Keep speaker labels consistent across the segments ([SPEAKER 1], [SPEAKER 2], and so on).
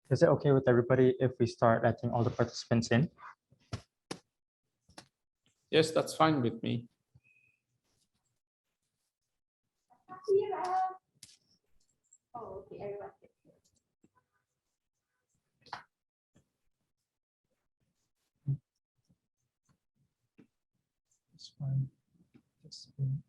[SPEAKER 1] Is it okay with everybody if we start letting all the participants in?
[SPEAKER 2] Yes, that's fine with me.
[SPEAKER 3] Oh, okay, everyone.
[SPEAKER 1] It's fine. It's fine.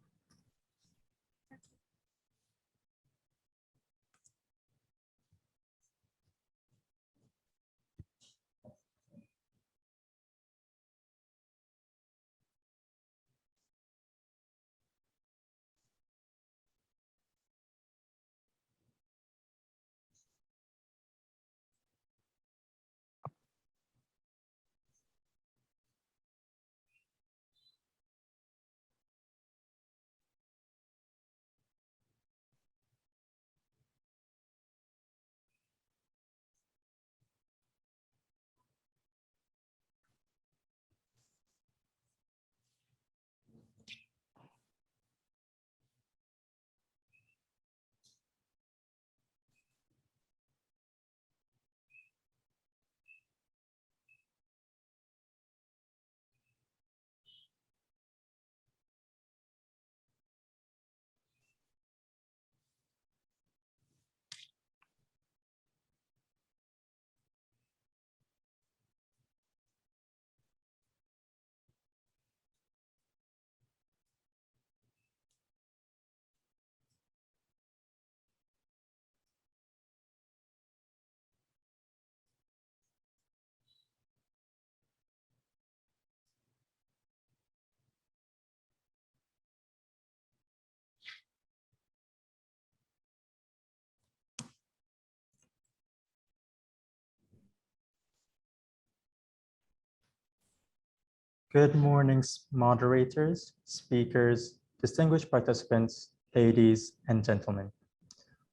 [SPEAKER 1] Good morning, moderators, speakers, distinguished participants, ladies and gentlemen.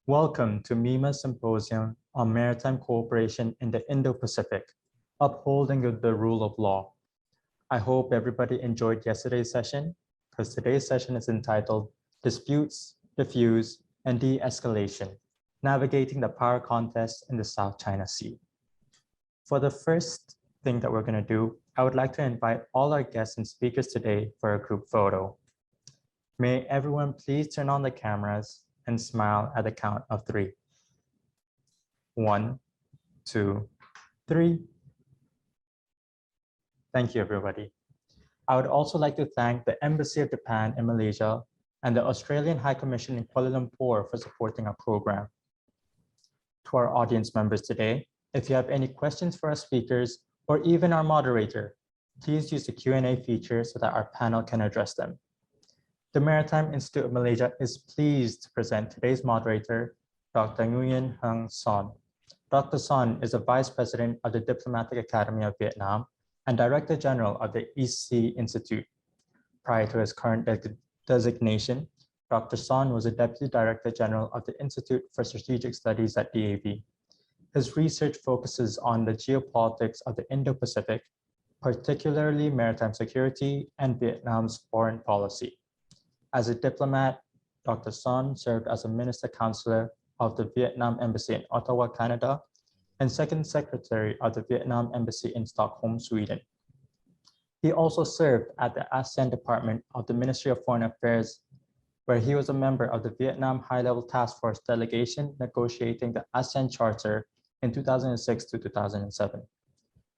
[SPEAKER 1] Welcome to MIMA's Symposium on Maritime Cooperation in the Indo-Pacific, Upholding the Rule of Law. I hope everybody enjoyed yesterday's session, because today's session is entitled Disputes, Diffuse, and De-escalation, Navigating the Power Contest in the South China Sea. For the first thing that we're going to do, I would like to invite all our guests and speakers today for a group photo. May everyone please turn on the cameras and smile at the count of 3. 1, 2, 3. Thank you, everybody. I would also like to thank the Embassy of Japan in Malaysia and the Australian High Commission in Kuala Lumpur for supporting our program. To our audience members today, if you have any questions for our speakers or even our moderator, please use the Q&A feature so that our panel can address them. The Maritime Institute of Malaysia is pleased to present today's moderator, Dr. Nguyen Hung Son. Dr. Son is the Vice President of the Diplomatic Academy of Vietnam and Director General of the East Sea Institute. Prior to his current designation, Dr. Son was a Deputy Director General of the Institute for Strategic Studies at DAV. His research focuses on the geopolitics of the Indo-Pacific, particularly maritime security and Vietnam's foreign policy. As a diplomat, Dr. Son served as a Minister Counselor of the Vietnam Embassy in Ottawa, Canada, and Second Secretary of the Vietnam Embassy in Stockholm, Sweden. He also served at the ASEAN Department of the Ministry of Foreign Affairs, where he was a member of the Vietnam High-Level Task Force delegation negotiating the ASEAN Charter in 2006 to 2007.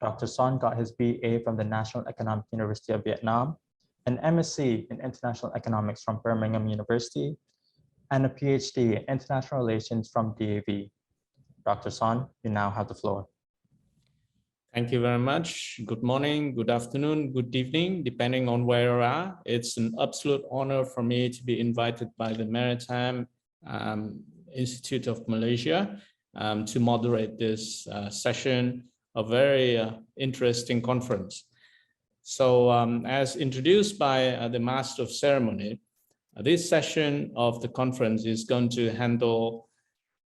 [SPEAKER 1] Dr. Son got his BA from the National Economic University of Vietnam, an MSc in International Economics from Birmingham University, and a PhD in International Relations from DAV. Dr. Son, you now have the floor.
[SPEAKER 2] Thank you very much. Good morning, good afternoon, good evening, depending on where you are. It's an absolute honor for me to be invited by the Maritime Institute of Malaysia to moderate this session, a very interesting conference. So as introduced by the Master of Ceremony, this session of the conference is going to handle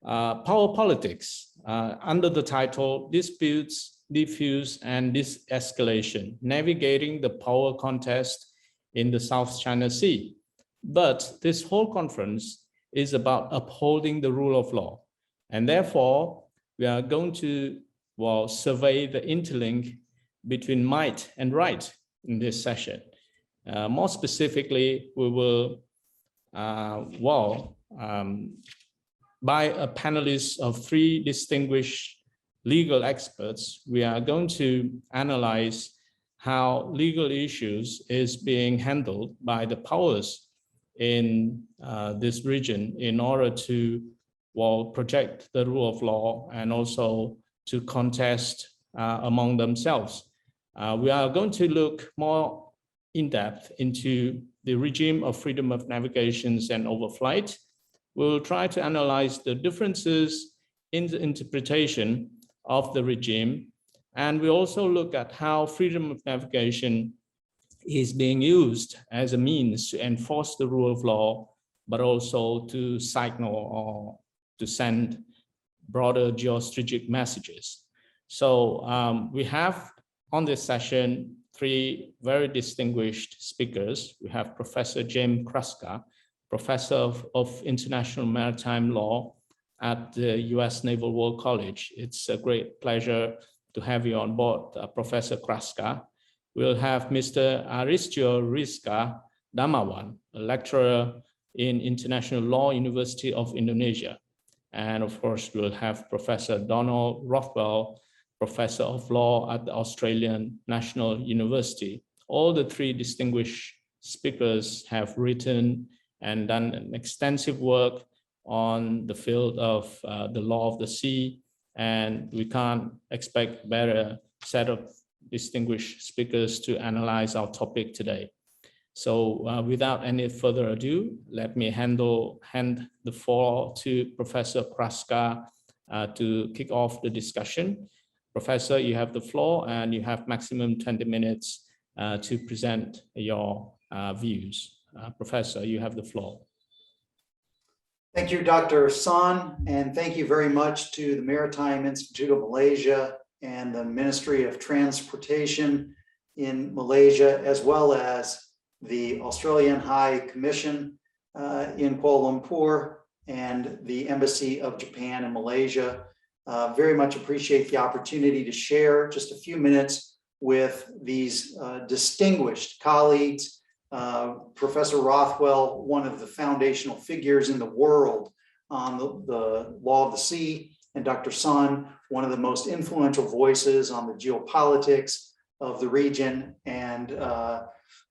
[SPEAKER 2] power politics under the title Disputes, Diffuse, and De-escalation, Navigating the Power Contest in the South China Sea. But this whole conference is about upholding the rule of law. And therefore, we are going to, well, survey the interlink between might and right in this session. More specifically, we will, by a panelist of 3 distinguished legal experts, we are going to analyze how legal issues is being handled by the powers in this region in order to, well, project the rule of law and also to contest among themselves. We are going to look more in depth into the regime of freedom of navigations and overflight. We'll try to analyze the differences in the interpretation of the regime. And we also look at how freedom of navigation is being used as a means to enforce the rule of law, but also to signal or to send broader geostrategic messages. So we have on this session 3 very distinguished speakers. We have Professor James Kraska, Professor of International Maritime Law at the US Naval War College. It's a great pleasure to have you on board, Professor Kraska. We'll have Mr. Aristio Rizka Damawan, a lecturer in International Law, University of Indonesia. And of course, we'll have Professor Donald Rothwell, Professor of Law at the Australian National University. All the 3 distinguished speakers have written and done an extensive work on the field of the law of the sea, and we can't expect a better set of distinguished speakers to analyze our topic today. So without any further ado, let me hand the floor to Professor Kraska to kick off the discussion. Professor, you have the floor and you have maximum 20 minutes to present your views. Professor, you have the floor.
[SPEAKER 4] Thank you, Dr. San, and thank you very much to the Maritime Institute of Malaysia and the Ministry of Transportation in Malaysia, as well as the Australian High Commission in Kuala Lumpur and the Embassy of Japan in Malaysia. Very much appreciate the opportunity to share just a few minutes with these distinguished colleagues. Professor Rothwell, one of the foundational figures in the world on the law of the sea, and Dr. San, one of the most influential voices on the geopolitics of the region, and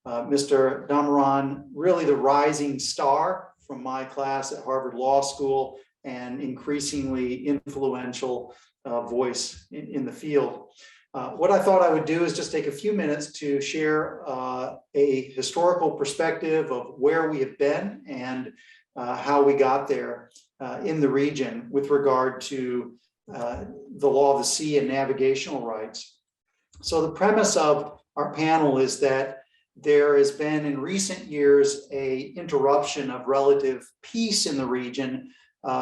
[SPEAKER 4] Mr. Damaran, really the rising star from my class at Harvard Law School and increasingly influential voice in the field. What I thought I would do is just take a few minutes to share a historical perspective of where we have been and how we got there in the region with regard to the law of the sea and navigational rights. So the premise of our panel is that there has been in recent years an interruption of relative peace in the region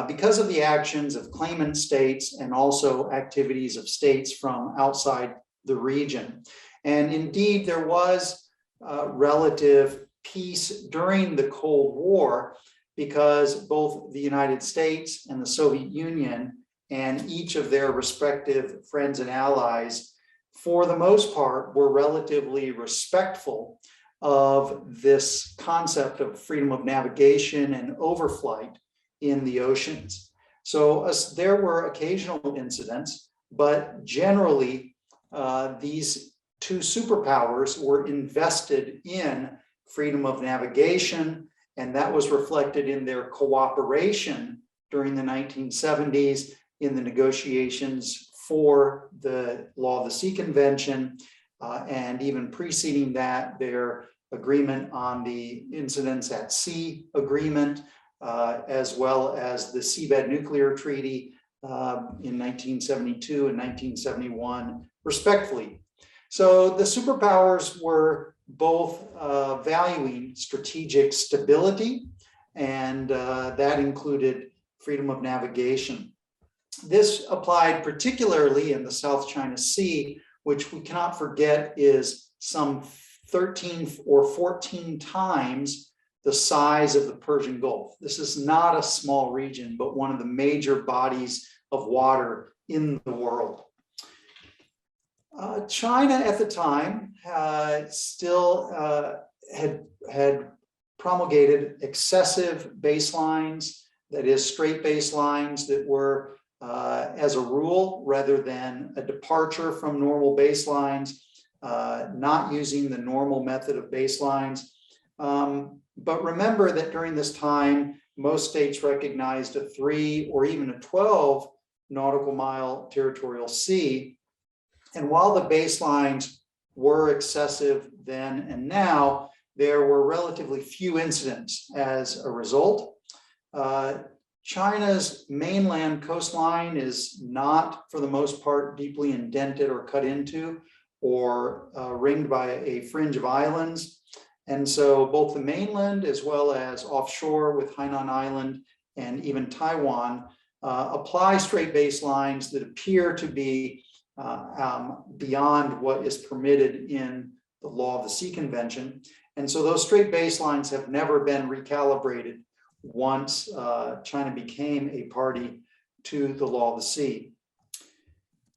[SPEAKER 4] because of the actions of claimant states and also activities of states from outside the region. And indeed, there was relative peace during the Cold War because both the United States and the Soviet Union and each of their respective friends and allies, for the most part, were relatively respectful of this concept of freedom of navigation and overflight in the oceans. So there were occasional incidents, but generally these 2 superpowers were invested in freedom of navigation, and that was reflected in their cooperation during the 1970s in the negotiations for the Law of the Sea Convention, and even preceding that, their agreement on the Incidents at Sea Agreement, as well as the Seabed Nuclear Treaty in 1972 and 1971, respectively. So the superpowers were both valuing strategic stability, and that included freedom of navigation. This applied particularly in the South China Sea, which we cannot forget is some 13 or 14 times the size of the Persian Gulf. This is not a small region, but one of the major bodies of water in the world. China at the time still had promulgated excessive baselines, that is straight baselines that were as a rule rather than a departure from normal baselines, not using the normal method of baselines. But remember that during this time, most states recognized a 3 or even a 12 nautical mile territorial sea. And while the baselines were excessive then and now, there were relatively few incidents as a result. China's mainland coastline is not, for the most part, deeply indented or cut into or ringed by a fringe of islands. And so both the mainland as well as offshore with Hainan Island and even Taiwan apply straight baselines that appear to be beyond what is permitted in the Law of the Sea Convention. And so those straight baselines have never been recalibrated once China became a party to the Law of the Sea.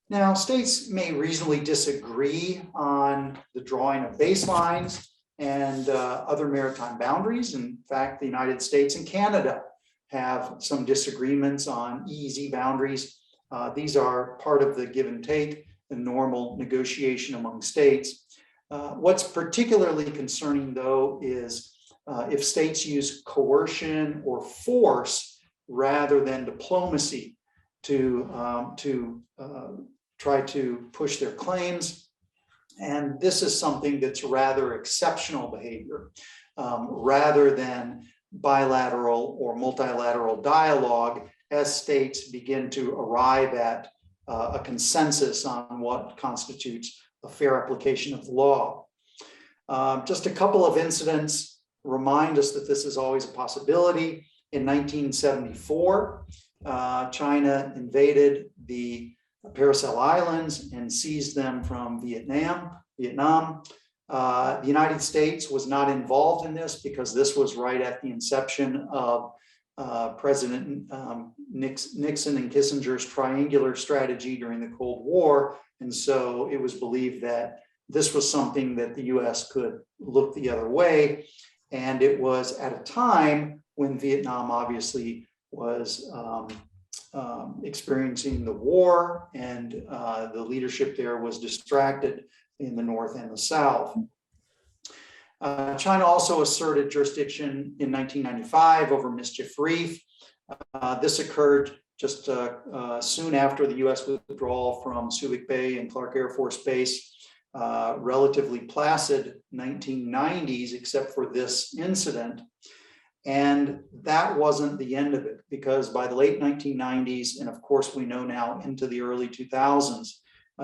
[SPEAKER 4] Now, states may reasonably disagree on the drawing of baselines and other maritime boundaries. In fact, the United States and Canada have some disagreements on EEZ boundaries. These are part of the give and take, the normal negotiation among states. What's particularly concerning, though, is if states use coercion or force rather than diplomacy to try to push their claims. And this is something that's rather exceptional behavior, rather than bilateral or multilateral dialogue as states begin to arrive at a consensus on what constitutes a fair application of the law. Just a couple of incidents remind us that this is always a possibility. In 1974, China invaded the Paracel Islands and seized them from Vietnam. The United States was not involved in this because this was right at the inception of President Nixon and Kissinger's triangular strategy during the Cold War. And so it was believed that this was something that the US could look the other way. And it was at a time when Vietnam obviously was experiencing the war, and the leadership there was distracted in the North and the South. China also asserted jurisdiction in 1995 over Mischief Reef. This occurred just soon after the US withdrawal from Subic Bay and Clark Air Force Base. Relatively placid 1990s, except for this incident. And that wasn't the end of it, because by the late 1990s, and of course we know now into the early 2000s,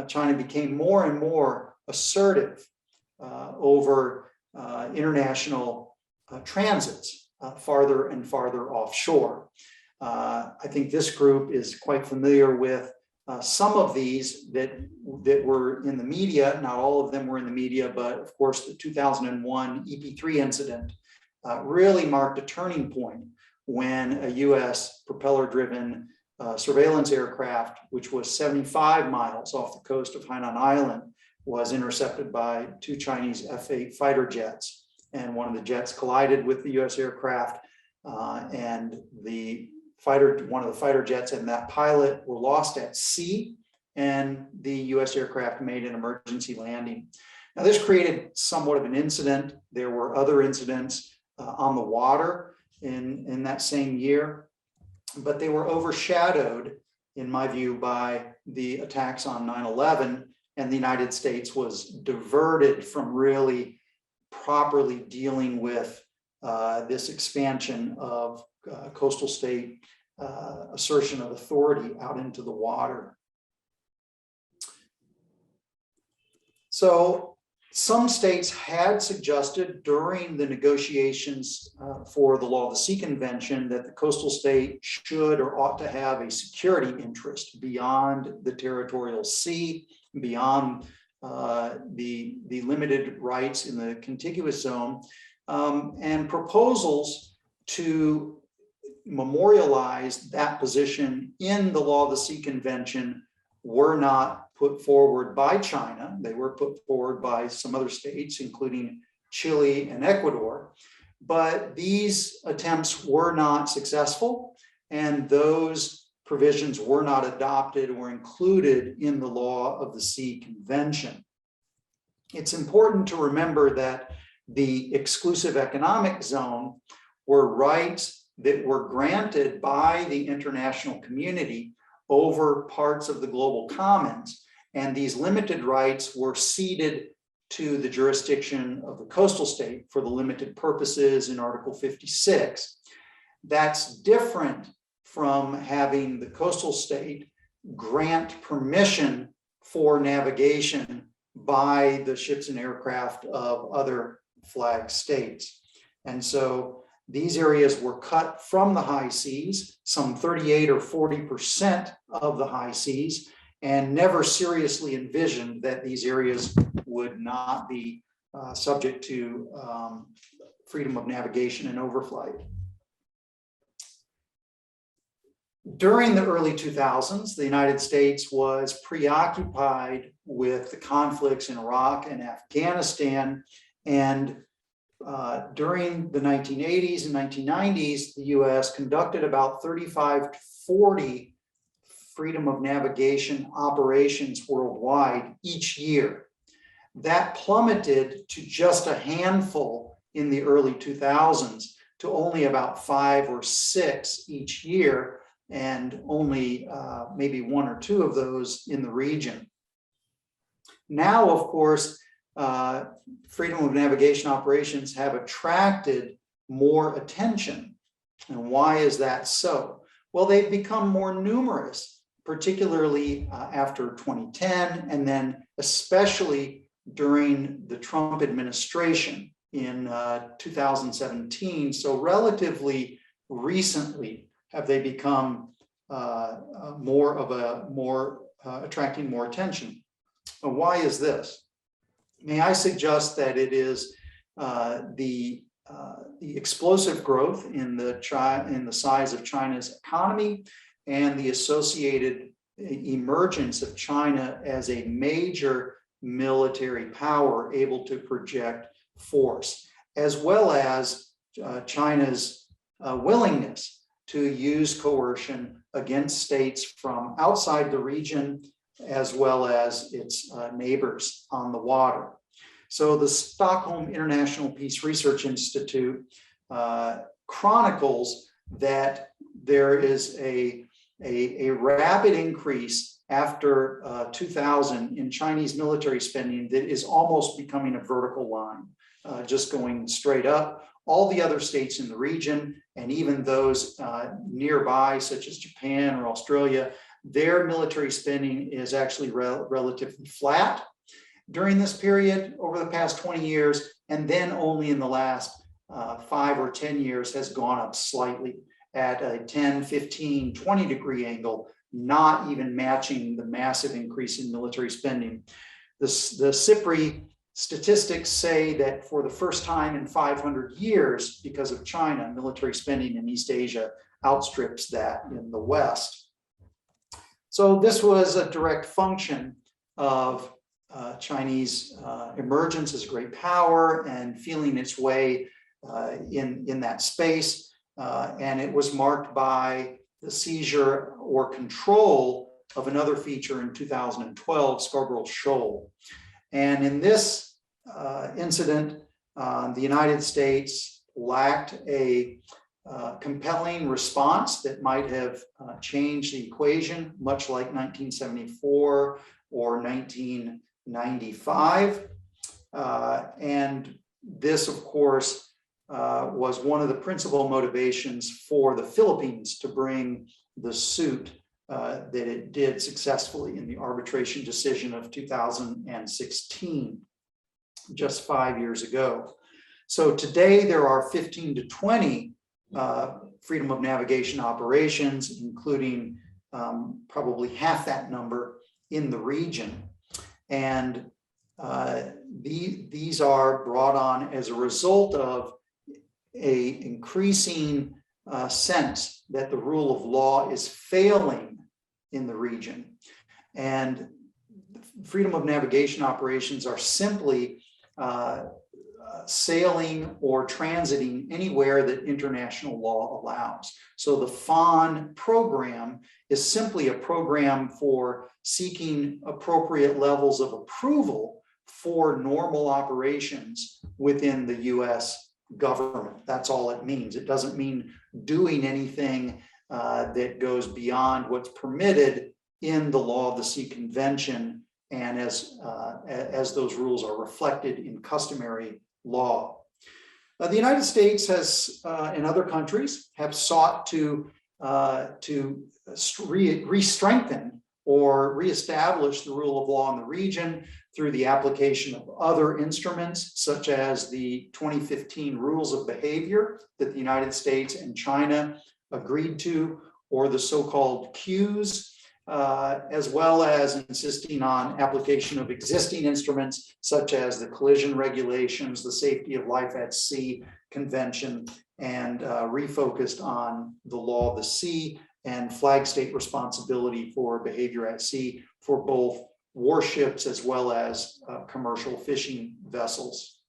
[SPEAKER 4] China became more and more assertive over international transits farther and farther offshore. I think this group is quite familiar with some of these that were in the media. Not all of them were in the media, but of course the 2001 EP3 incident really marked a turning point when a US propeller-driven surveillance aircraft, which was 75 miles off the coast of Hainan Island, was intercepted by 2 Chinese F-8 fighter jets. And one of the jets collided with the US aircraft, and one of the fighter jets and that pilot were lost at sea, and the US aircraft made an emergency landing. Now, this created somewhat of an incident. There were other incidents on the water in that same year, but they were overshadowed, in my view, by the attacks on 9/11, and the United States was diverted from really properly dealing with this expansion of coastal state assertion of authority out into the water. So some states had suggested during the negotiations for the Law of the Sea Convention that the coastal state should or ought to have a security interest beyond the territorial sea, beyond the limited rights in the contiguous zone, and proposals to memorialize that position in the Law of the Sea Convention were not put forward by China. They were put forward by some other states, including Chile and Ecuador. But these attempts were not successful, and those provisions were not adopted or included in the Law of the Sea Convention. It's important to remember that the exclusive economic zone were rights that were granted by the international community over parts of the global commons, and these limited rights were ceded to the jurisdiction of the coastal state for the limited purposes in Article 56. That's different from having the coastal state grant permission for navigation by the ships and aircraft of other flag states. And so these areas were cut from the high seas, some 38 or 40% of the high seas, and never seriously envisioned that these areas would not be subject to freedom of navigation and overflight. During the early 2000s, the United States was preoccupied with the conflicts in Iraq and Afghanistan, and during the 1980s and 1990s, the US conducted about 35 to 40 freedom of navigation operations worldwide each year. That plummeted to just a handful in the early 2000s to only about 5 or 6 each year, and only maybe 1 or 2 of those in the region. Now, of course, freedom of navigation operations have attracted more attention. And why is that so? Well, they've become more numerous, particularly after 2010, and then especially during the Trump administration in 2017. So relatively recently have they become attracting more attention. And why is this? May I suggest that it is the explosive growth in the size of China's economy and the associated emergence of China as a major military power able to project force, as well as China's willingness to use coercion against states from outside the region, as well as its neighbors on the water. So the Stockholm International Peace Research Institute chronicles that there is a rapid increase after 2000 in Chinese military spending that is almost becoming a vertical line, just going straight up. All the other states in the region, and even those nearby, such as Japan or Australia, their military spending is actually relatively flat during this period over the past 20 years, and then only in the last 5 or 10 years has gone up slightly at a 10, 15, 20 degree angle, not even matching the massive increase in military spending. The SIPRI statistics say that for the first time in 500 years, because of China, military spending in East Asia outstrips that in the West. So this was a direct function of Chinese emergence as a great power and feeling its way in that space. And it was marked by the seizure or control of another feature in 2012, Scarborough Shoal. And in this incident, the United States lacked a compelling response that might have changed the equation, much like 1974 or 1995. And this, of course, was one of the principal motivations for the Philippines to bring the suit that it did successfully in the arbitration decision of 2016, just 5 years ago. So today there are 15 to 20 freedom of navigation operations, including probably half that number in the region. And these are brought on as a result of an increasing sense that the rule of law is failing in the region. And freedom of navigation operations are simply sailing or transiting anywhere that international law allows. So the FON program is simply a program for seeking appropriate levels of approval for normal operations within the US government. That's all it means. It doesn't mean doing anything that goes beyond what's permitted in the Law of the Sea Convention, and as those rules are reflected in customary law. The United States has, and other countries, have sought to re-strengthen or reestablish the rule of law in the region through the application of other instruments, such as the 2015 Rules of Behavior that the United States and China agreed to, or the so-called Qs, as well as insisting on application of existing instruments such as the collision regulations, the Safety of Life at Sea Convention, and refocused on the law of the sea and flag state responsibility for behavior at sea for both warships as well as commercial fishing vessels.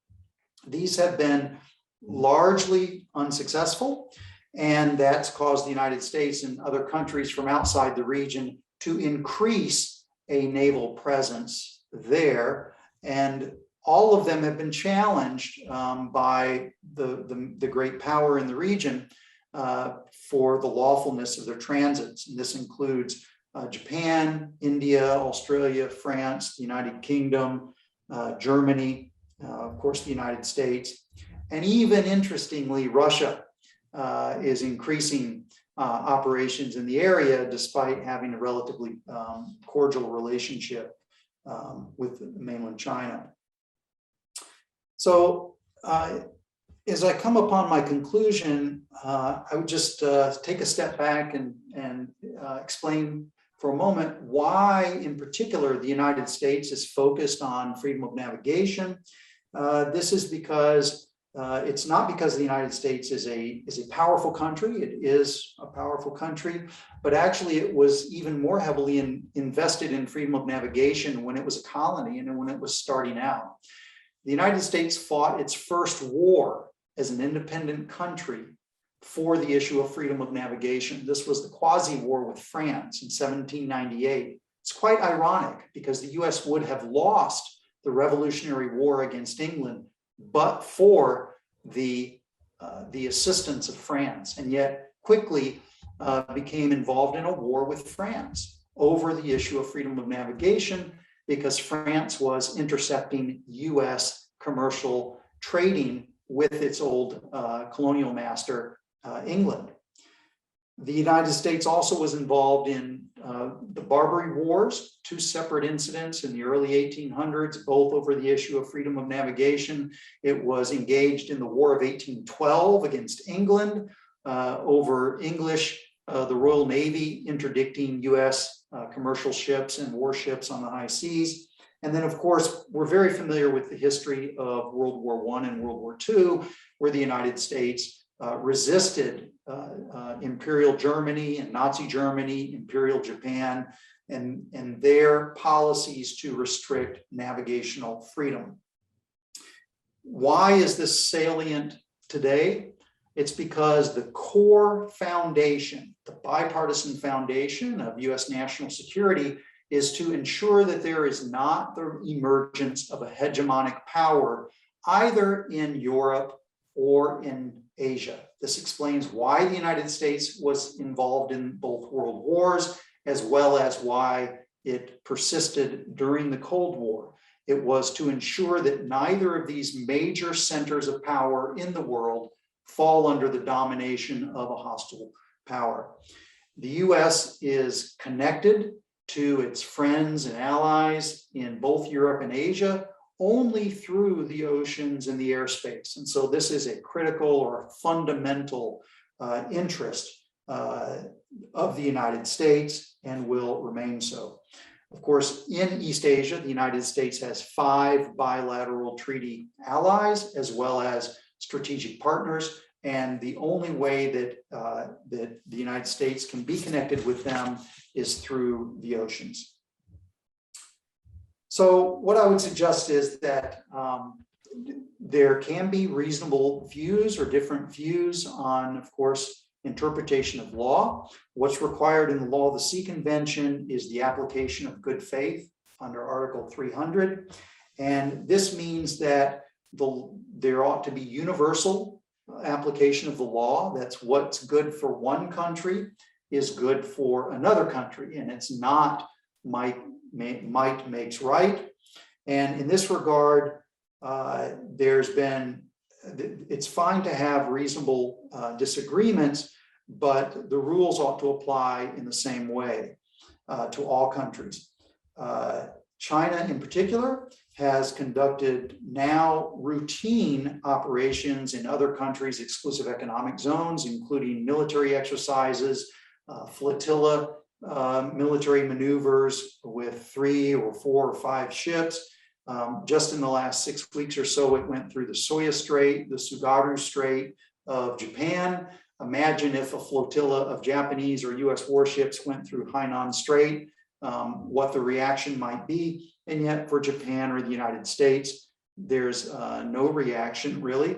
[SPEAKER 4] These have been largely unsuccessful, and that's caused the United States and other countries from outside the region to increase a naval presence there. And all of them have been challenged by the great power in the region for the lawfulness of their transits. And this includes Japan, India, Australia, France, the United Kingdom, Germany, of course, the United States, and even interestingly, Russia is increasing operations in the area despite having a relatively cordial relationship with mainland China. So as I come upon my conclusion, I would just take a step back and explain for a moment why in particular the United States is focused on freedom of navigation. This is because it's not because the United States is a powerful country. It is a powerful country, but actually it was even more heavily invested in freedom of navigation when it was a colony and when it was starting out. The United States fought its first war as an independent country for the issue of freedom of navigation. This was the quasi-war with France in 1798. It's quite ironic because the US would have lost the Revolutionary War against England but for the assistance of France, and yet quickly became involved in a war with France over the issue of freedom of navigation because France was intercepting US commercial trading with its old colonial master, England. The United States also was involved in the Barbary Wars, two separate incidents in the early 1800s, both over the issue of freedom of navigation. It was engaged in the War of 1812 against England over the Royal Navy interdicting US commercial ships and warships on the high seas. And then, of course, we're very familiar with the history of World War I and World War II, where the United States resisted Imperial Germany and Nazi Germany, Imperial Japan, and their policies to restrict navigational freedom. Why is this salient today? It's because the core foundation, the bipartisan foundation of US national security, is to ensure that there is not the emergence of a hegemonic power either in Europe or in Asia. This explains why the United States was involved in both world wars, as well as why it persisted during the Cold War. It was to ensure that neither of these major centers of power in the world fall under the domination of a hostile power. The US is connected to its friends and allies in both Europe and Asia only through the oceans and the airspace. And so this is a critical or fundamental interest of the United States and will remain so. Of course, in East Asia, the United States has 5 bilateral treaty allies as well as strategic partners. And the only way that the United States can be connected with them is through the oceans. So what I would suggest is that there can be reasonable views or different views on, of course, interpretation of law. What's required in the Law of the Sea Convention is the application of good faith under Article 300. And this means that there ought to be universal application of the law. That's what's good for one country is good for another country. And it's not might makes right. And in this regard, it's fine to have reasonable disagreements, but the rules ought to apply in the same way to all countries. China in particular has conducted now routine operations in other countries' exclusive economic zones, including military exercises, flotilla military maneuvers with 3 or 4 or 5 ships. Just in the last 6 weeks or so, it went through the Soya Strait, the Tsugaru Strait of Japan. Imagine if a flotilla of Japanese or US warships went through Hainan Strait, what the reaction might be. And yet for Japan or the United States, there's no reaction really.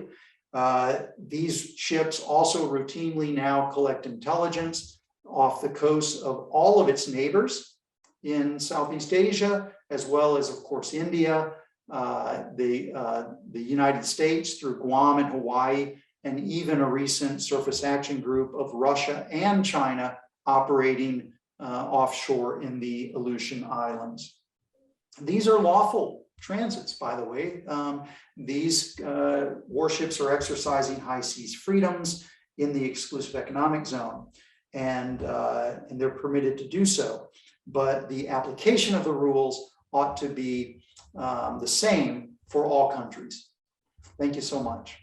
[SPEAKER 4] These ships also routinely now collect intelligence off the coast of all of its neighbors in Southeast Asia, as well as, of course, India, the United States through Guam and Hawaii, and even a recent surface action group of Russia and China operating offshore in the Aleutian Islands. These are lawful transits, by the way. These warships are exercising high seas freedoms in the exclusive economic zone, and they're permitted to do so. But the application of the rules ought to be the same for all countries. Thank you so much.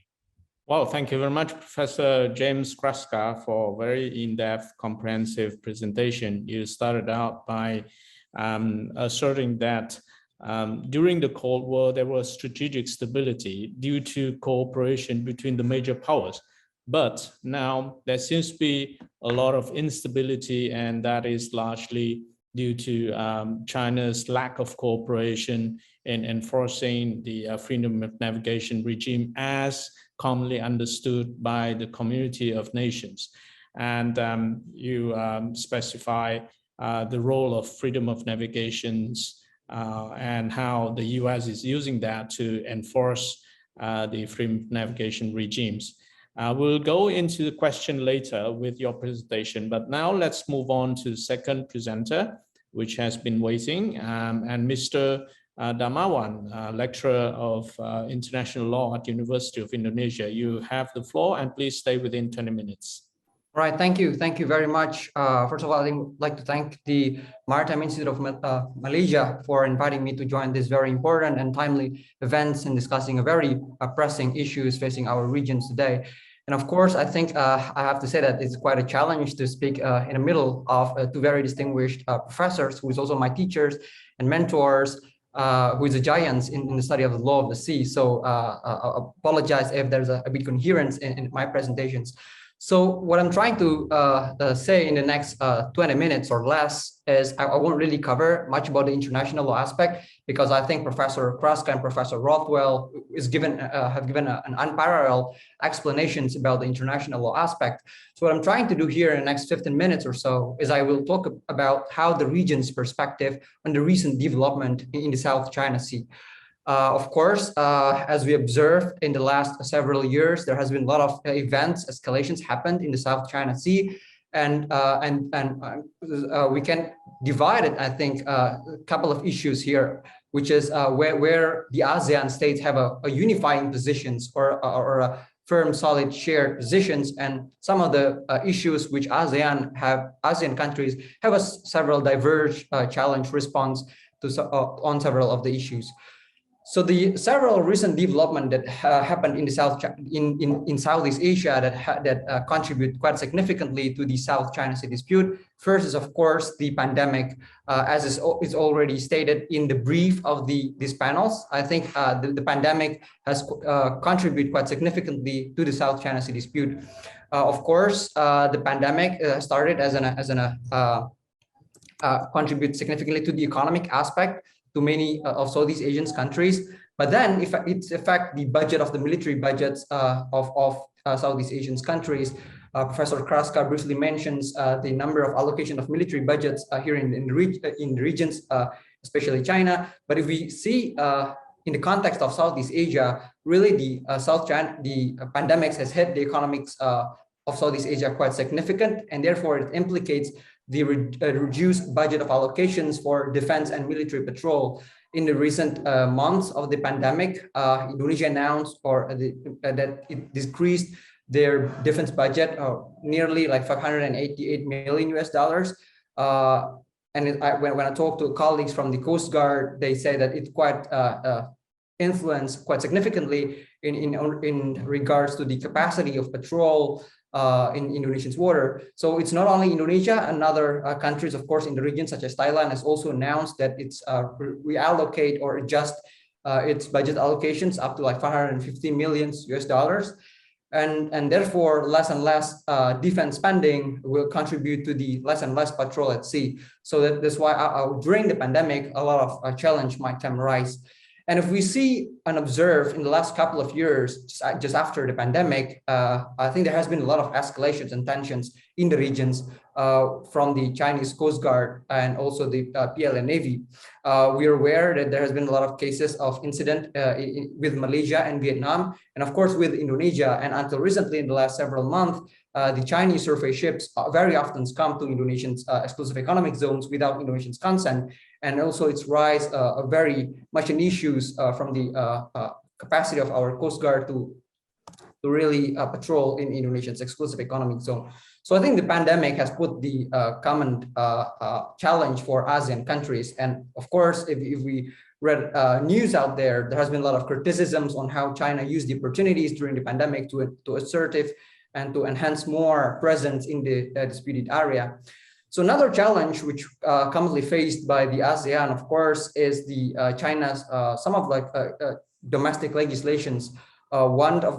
[SPEAKER 2] Well, thank you very much, Professor James Kraska, for a very in-depth, comprehensive presentation. You started out by asserting that during the Cold War, there was strategic stability due to cooperation between the major powers. But now there seems to be a lot of instability, and that is largely due to China's lack of cooperation in enforcing the freedom of navigation regime as commonly understood by the community of nations. And you specify the role of freedom of navigations and how the US is using that to enforce the freedom of navigation regimes. We'll go into the question later with your presentation, but now let's move on to the second presenter, which has been waiting, and Mr. Darmawan, lecturer of international law at University of Indonesia. You have the floor, and please stay within 20 minutes.
[SPEAKER 5] All right, thank you. Thank you very much. First of all, I'd like to thank the Maritime Institute of Malaysia for inviting me to join this very important and timely events and discussing a very pressing issues facing our regions today. And of course, I think I have to say that it's quite a challenge to speak in the middle of 2 very distinguished professors, who is also my teachers and mentors, who is a giant in the study of the law of the sea. So I apologize if there's a bit coherence in my presentations. So what I'm trying to say in the next 20 minutes or less is I won't really cover much about the international law aspect, because I think Professor Kraska and Professor Rothwell have given an unparalleled explanations about the international law aspect. So what I'm trying to do here in the next 15 minutes or so is I will talk about how the region's perspective on the recent development in the South China Sea. Of course, as we observed in the last several years, there has been a lot of events, escalations happened in the South China Sea, and we can divide it, I think, a couple of issues here, which is where the ASEAN states have a unifying positions or a firm, solid, shared positions, and some of the issues which ASEAN countries have several diverge challenge response to on several of the issues. So the several recent development that happened in the in Southeast Asia that contribute quite significantly to the South China Sea dispute. First is, of course, the pandemic, as is already stated in the brief of these panels. I think the pandemic has contributed quite significantly to the South China Sea dispute. Of course, the pandemic started as contribute significantly to the economic aspect, to many of Southeast Asian countries. But then if it's affect the budget of the military budgets of Southeast Asian countries. Professor Kraska briefly mentions the number of allocation of military budgets here in the regions, especially China. But if we see in the context of Southeast Asia, really the pandemics has hit the economics of Southeast Asia quite significant, and therefore it implicates the reduced budget of allocations for defense and military patrol. In the recent months of the pandemic, Indonesia announced that it decreased their defense budget nearly like $588 million US. And when I talk to colleagues from the Coast Guard, they say that it quite influenced quite significantly in regards to the capacity of patrol in Indonesia's water. So it's not only Indonesia, and other countries, of course, in the region, such as Thailand, has also announced that it's reallocate or adjust its budget allocations up to like $550 million US. And therefore, less and less defense spending will contribute to the less and less patrol at sea. So that's why during the pandemic, a lot of challenge might arise. And if we see and observe in the last couple of years, just after the pandemic, I think there has been a lot of escalations and tensions in the regions from the Chinese Coast Guard and also the PLA Navy. We are aware that there has been a lot of cases of incident with Malaysia and Vietnam, and of course with Indonesia. And until recently, in the last several months, the Chinese survey ships very often come to Indonesian's exclusive economic zones without Indonesian's consent. And also its rise very much an issues from the capacity of our Coast Guard to really patrol in Indonesia's exclusive economic zone. So I think the pandemic has put the common challenge for ASEAN countries. And of course, if we read news out there, there has been a lot of criticisms on how China used the opportunities during the pandemic to assertive and to enhance more presence in the disputed area. So another challenge which commonly faced by the ASEAN, of course, is the China's some of like domestic legislations. One of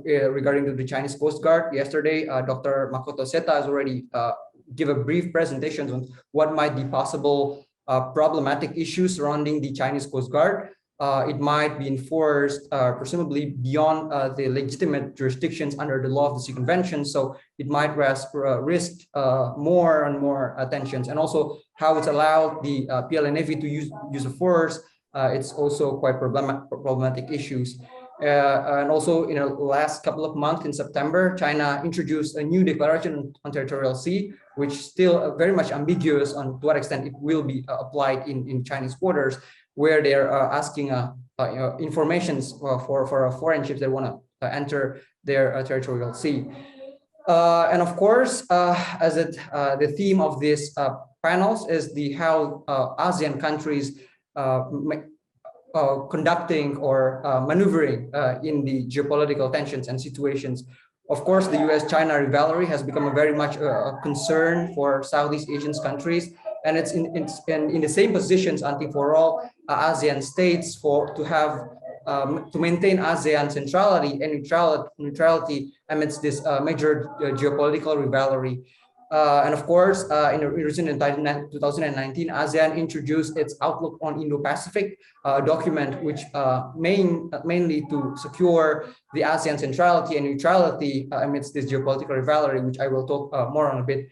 [SPEAKER 5] regarding to the Chinese Coast Guard. Yesterday, Dr. Makoto Seta has already give a brief presentation on what might be possible problematic issues surrounding the Chinese Coast Guard. It might be enforced presumably beyond the legitimate jurisdictions under the law of the Sea Convention. So it might risk more and more tensions, and also how it's allowed the PLA Navy to use of force. It's also quite problematic issues. And also in the last couple of months in September, China introduced a new declaration on territorial sea, which still very much ambiguous on to what extent it will be applied in Chinese waters, where they're asking informations for foreign ships that want to enter their territorial sea. And of course, as the theme of this panels is how ASEAN countries conducting or maneuvering in the geopolitical tensions and situations. Of course, the US-China rivalry has become a very much a concern for Southeast Asian countries, and it's in the same positions, I think, for all ASEAN states to maintain ASEAN centrality and neutrality amidst this major geopolitical rivalry. And of course, in the recent 2019, ASEAN introduced its Outlook on Indo-Pacific document, which mainly to secure the ASEAN centrality and neutrality amidst this geopolitical rivalry, which I will talk more on a bit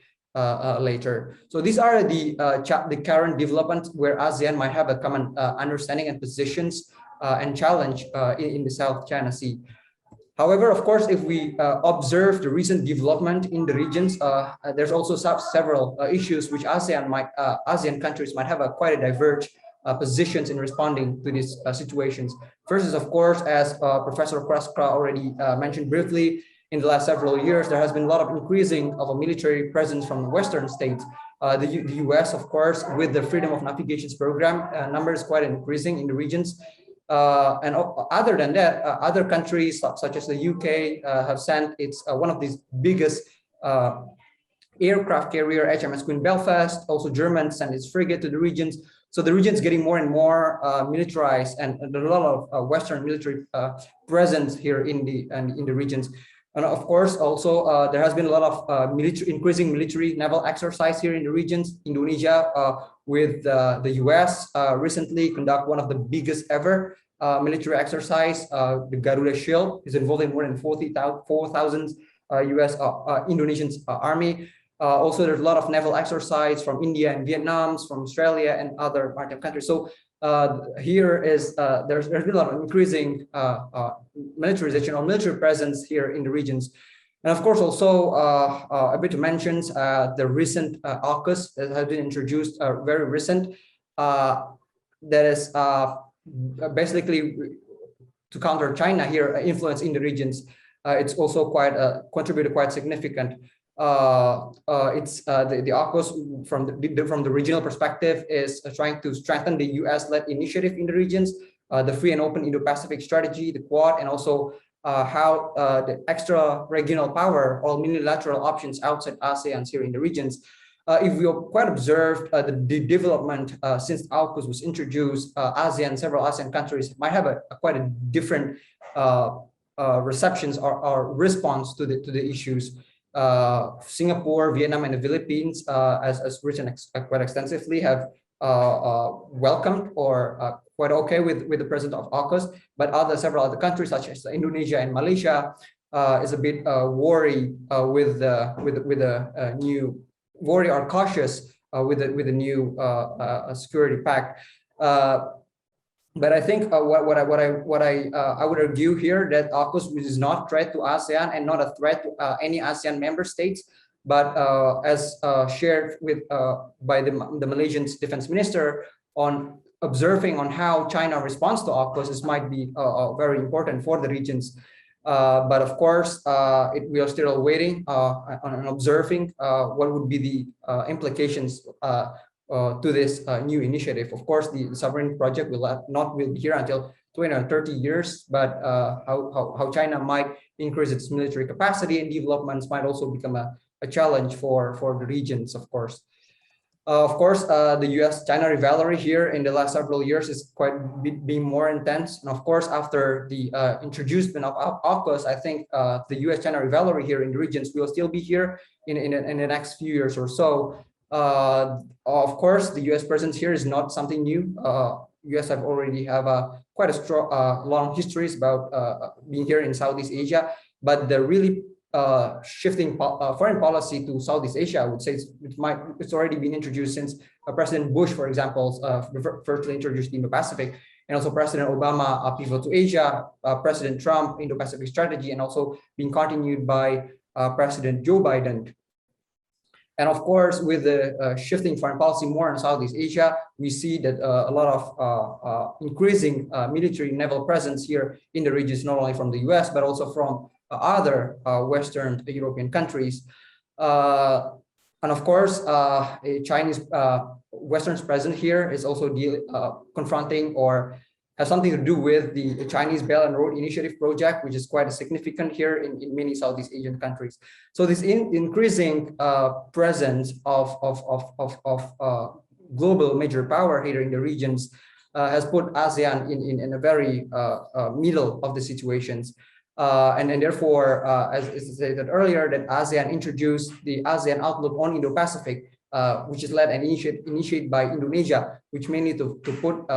[SPEAKER 5] later. So these are the current developments where ASEAN might have a common understanding and positions and challenge in the South China Sea. However, of course, if we observe the recent development in the regions, there's also several issues which ASEAN countries might have quite a diverge positions in responding to these situations. First is, of course, as Professor Kraska already mentioned briefly, in the last several years, there has been a lot of increasing of a military presence from the Western states. The US, of course, with the Freedom of Navigations program, numbers quite increasing in the regions. And other than that, other countries such as the UK have sent one of these biggest aircraft carrier, HMS Queen Belfast. Also, Germany sent its frigate to the regions. So the region's getting more and more militarized, and there's a lot of Western military presence here in the regions. And of course, also there has been a lot of increasing military naval exercise here in the regions. Indonesia with the US recently conduct one of the biggest ever military exercise. The Garuda Shield is involving more than 4,000 US Indonesian army. Also, there's a lot of naval exercise from India and Vietnam, from Australia and other maritime countries. So here is there's been a lot of increasing militarization or military presence here in the regions. And of course, also a bit to mention the recent AUKUS that has been introduced, very recent, that is basically to counter China here, influence in the regions. It's also quite contributed quite significant. It's the AUKUS from the regional perspective is trying to strengthen the US-led initiative in the regions, the free and open Indo-Pacific strategy, the Quad, and also how the extra regional power or unilateral options outside ASEAN here in the regions. If we quite observed the development since AUKUS was introduced, several ASEAN countries might have quite a different receptions or response to the issues. Singapore, Vietnam, and the Philippines, as written quite extensively, have welcomed or quite okay with the presence of AUKUS, but several other countries such as Indonesia and Malaysia is a bit worried with the new worry or cautious with the new security pact. But I think what I would argue here that AUKUS is not a threat to ASEAN and not a threat to any ASEAN member states, but as shared with by the Malaysian defense minister on observing on how China responds to AUKUS, this might be very important for the regions. But of course, we are still waiting on observing what would be the implications to this new initiative. Of course, the sovereign project will be here until 20 or 30 years, but how China might increase its military capacity and developments might also become a challenge for the regions, of course. The US-China rivalry here in the last several years is quite being more intense. And of course, after the introduction of AUKUS, I think the US-China rivalry here in the regions will still be here in the next few years or so. Of course, the US presence here is not something new. US have already have quite a strong, long histories about being here in Southeast Asia, but the really shifting foreign policy to Southeast Asia, I would say it's already been introduced since President Bush, for example, firstly introduced the Indo-Pacific, and also President Obama pivot to Asia, President Trump Indo-Pacific strategy, and also being continued by President Joe Biden. And of course, with the shifting foreign policy more in Southeast Asia, we see that a lot of increasing military naval presence here in the regions, not only from the US, but also from other Western European countries. And of course, a Chinese Western's presence here is also confronting or has something to do with the Chinese Belt and Road Initiative project, which is quite significant here in many Southeast Asian countries. So this increasing presence of global major power here in the regions has put ASEAN in a very middle of the situations. And therefore, as stated earlier, that ASEAN introduced the ASEAN Outlook on Indo-Pacific, which is led and initiated by Indonesia, which mainly to put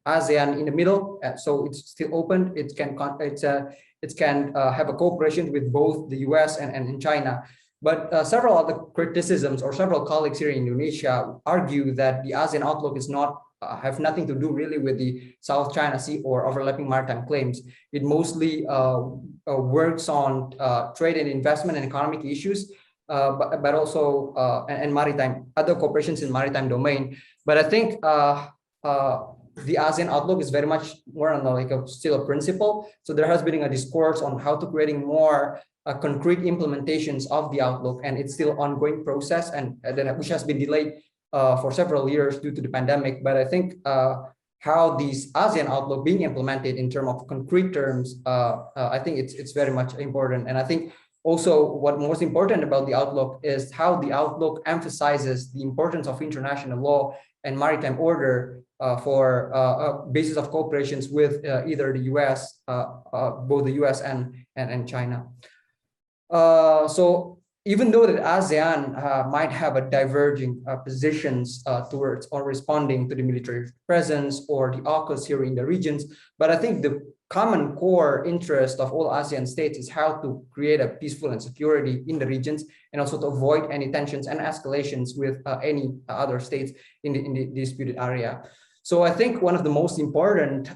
[SPEAKER 5] ASEAN in the middle, so it's still open. It can have a cooperation with both the US and China. But several other criticisms or several colleagues here in Indonesia argue that the ASEAN Outlook is not have nothing to do really with the South China Sea or overlapping maritime claims. It mostly works on trade and investment and economic issues, but also and maritime, other cooperations in maritime domain. But I think the ASEAN Outlook is very much more on still a principle. So there has been a discourse on how to creating more concrete implementations of the Outlook, and it's still ongoing process, and which has been delayed for several years due to the pandemic. But I think how these ASEAN Outlook being implemented in terms of concrete terms, I think it's very much important. And I think also what most important about the Outlook is how the Outlook emphasizes the importance of international law and maritime order for basis of cooperations with either the US, both the US and China. So even though that ASEAN might have a diverging positions towards or responding to the military presence or the AUKUS here in the regions, but I think the common core interest of all ASEAN states is how to create a peaceful and security in the regions, and also to avoid any tensions and escalations with any other states in the disputed area. So I think one of the most important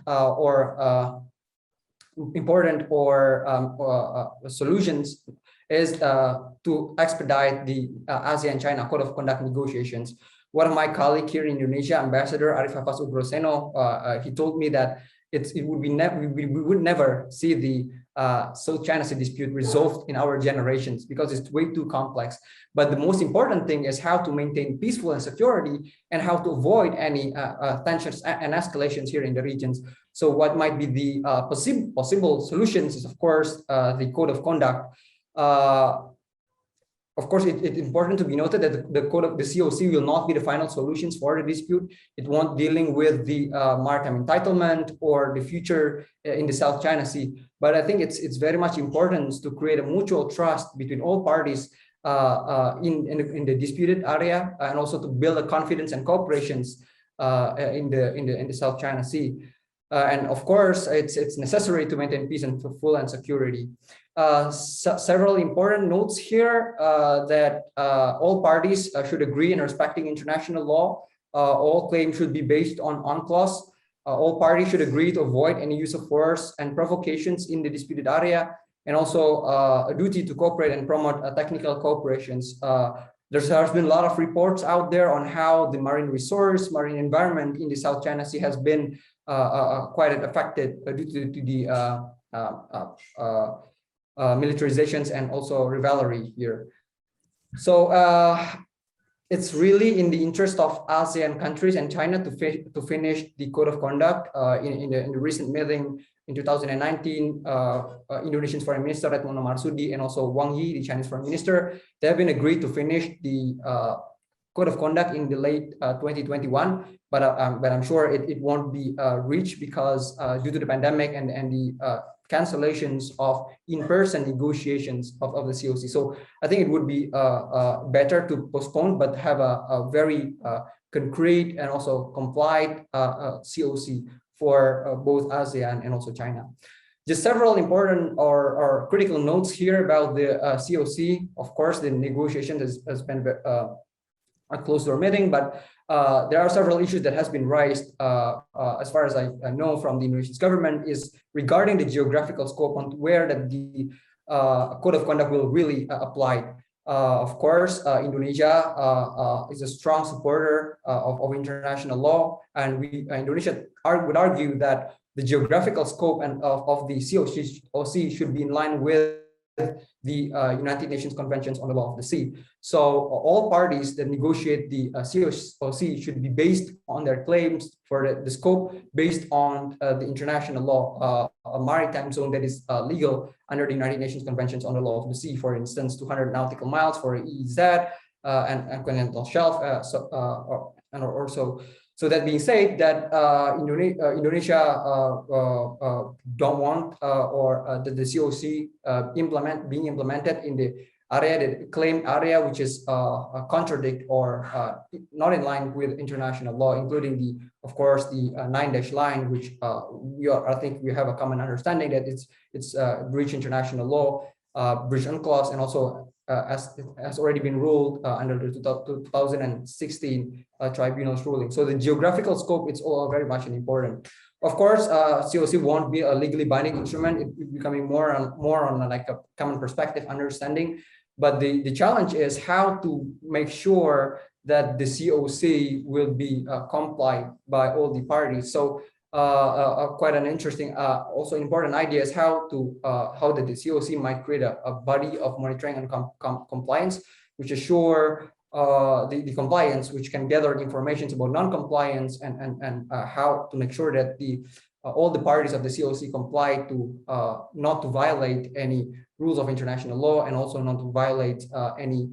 [SPEAKER 5] solutions is to expedite the ASEAN-China Code of Conduct negotiations. One of my colleagues here in Indonesia, Ambassador Arif Hafaz Ugroseno, he told me that we would never see the South China Sea dispute resolved in our generations because it's way too complex. But the most important thing is how to maintain peaceful and security, and how to avoid any tensions and escalations here in the regions. So what might be the possible solutions is, of course, the Code of Conduct. Of course, it's important to be noted that the COC will not be the final solutions for the dispute. It won't dealing with the maritime entitlement or the future in the South China Sea. But I think it's very much important to create a mutual trust between all parties in the disputed area, and also to build a confidence and cooperations in the South China Sea. And of course, it's necessary to maintain peace and full and security. Several important notes here that all parties should agree in respecting international law. All claims should be based on UNCLOS. All parties should agree to avoid any use of force and provocations in the disputed area, and also a duty to cooperate and promote technical cooperations. There has been a lot of reports out there on how the marine resource, marine environment in the South China Sea has been quite affected due to the militarizations and also rivalry here. So it's really in the interest of ASEAN countries and China to finish the Code of Conduct. In the recent meeting in 2019, Indonesian Foreign Minister Retno Marsudi and also Wang Yi, the Chinese Foreign Minister, they have been agreed to finish the Code of Conduct in the late 2021, but I'm sure it won't be reached because due to the pandemic and the cancellations of in-person negotiations of the COC. So I think it would be better to postpone, but have a very concrete and also complied COC for both ASEAN and also China. Just several important or critical notes here about the COC. Of course, the negotiation has been close to our meeting, but there are several issues that has been raised as far as I know from the Indonesian government is regarding the geographical scope on where the Code of Conduct will really apply. Of course, Indonesia is a strong supporter of international law, and Indonesia would argue that the geographical scope and of the COC should be in line with the United Nations Conventions on the Law of the Sea. So all parties that negotiate the COC should be based on their claims for the scope based on the international law, a maritime zone that is legal under the United Nations Conventions on the Law of the Sea, for instance, 200 nautical miles for EEZ and continental shelf, and also. So that being said, that Indonesia don't want the COC being implemented in the area, the claimed area, which is contradict or not in line with international law, including of course, the 9-dash line, which I think we have a common understanding that it's breach international law, breach UNCLOS, and also as it has already been ruled under the 2016 tribunal's ruling. So the geographical scope, it's all very much important. Of course, COC won't be a legally binding instrument. It's becoming more on like a common perspective understanding. But the challenge is how to make sure that the COC will be complied by all the parties. So quite an interesting, also important idea is how the COC might create a body of monitoring and compliance, which assure the compliance, which can gather information about non-compliance and how to make sure that all the parties of the COC comply to not to violate any rules of international law and also not to violate any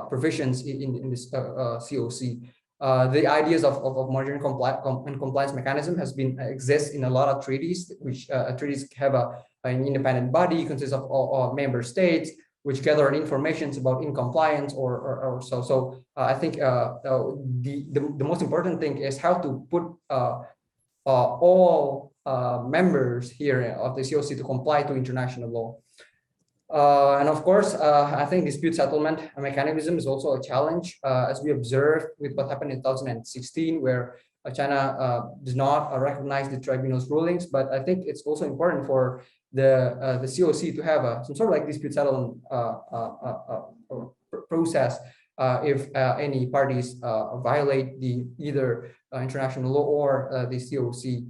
[SPEAKER 5] provisions in this COC. The ideas of monitoring and compliance mechanism has been exists in a lot of treaties, which treaties have an independent body consists of all member states, which gather information about in-compliance or so. So I think the most important thing is how to put all members here of the COC to comply to international law. And of course, I think dispute settlement mechanism is also a challenge, as we observed with what happened in 2016, where China does not recognize the tribunal's rulings. But I think it's also important for the COC to have some sort of like dispute settlement process if any parties violate either international law or the COC.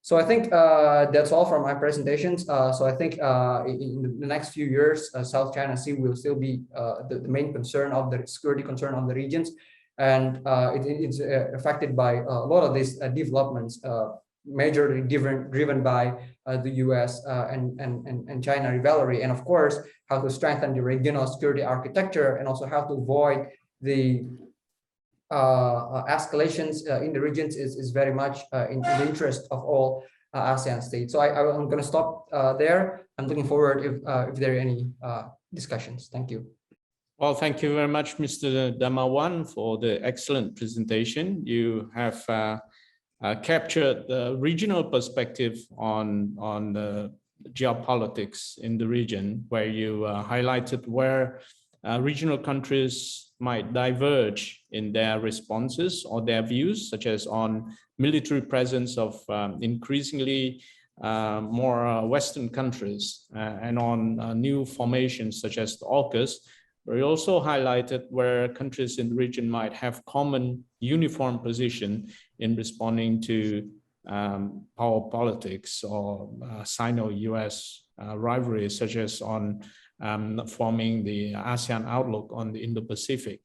[SPEAKER 5] So I think that's all from my presentations. So I think in the next few years, South China Sea will still be the main concern of the security concern of the regions. And it's affected by a lot of these developments, majorly driven by the US and China rivalry. And of course, how to strengthen the regional security architecture, and also how to avoid the escalations in the regions is very much in the interest of all ASEAN states. So I'm going to stop there. I'm looking forward if there are any discussions. Thank you.
[SPEAKER 2] Well, thank you very much, Mr. Damawan, for the excellent presentation. You have captured the regional perspective on the geopolitics in the region, where you highlighted where regional countries might diverge in their responses or their views, such as on military presence of increasingly more Western countries and on new formations such as the AUKUS. We also highlighted where countries in the region might have common uniform position in responding to power politics or Sino-US rivalries, such as on forming the ASEAN outlook on the Indo-Pacific.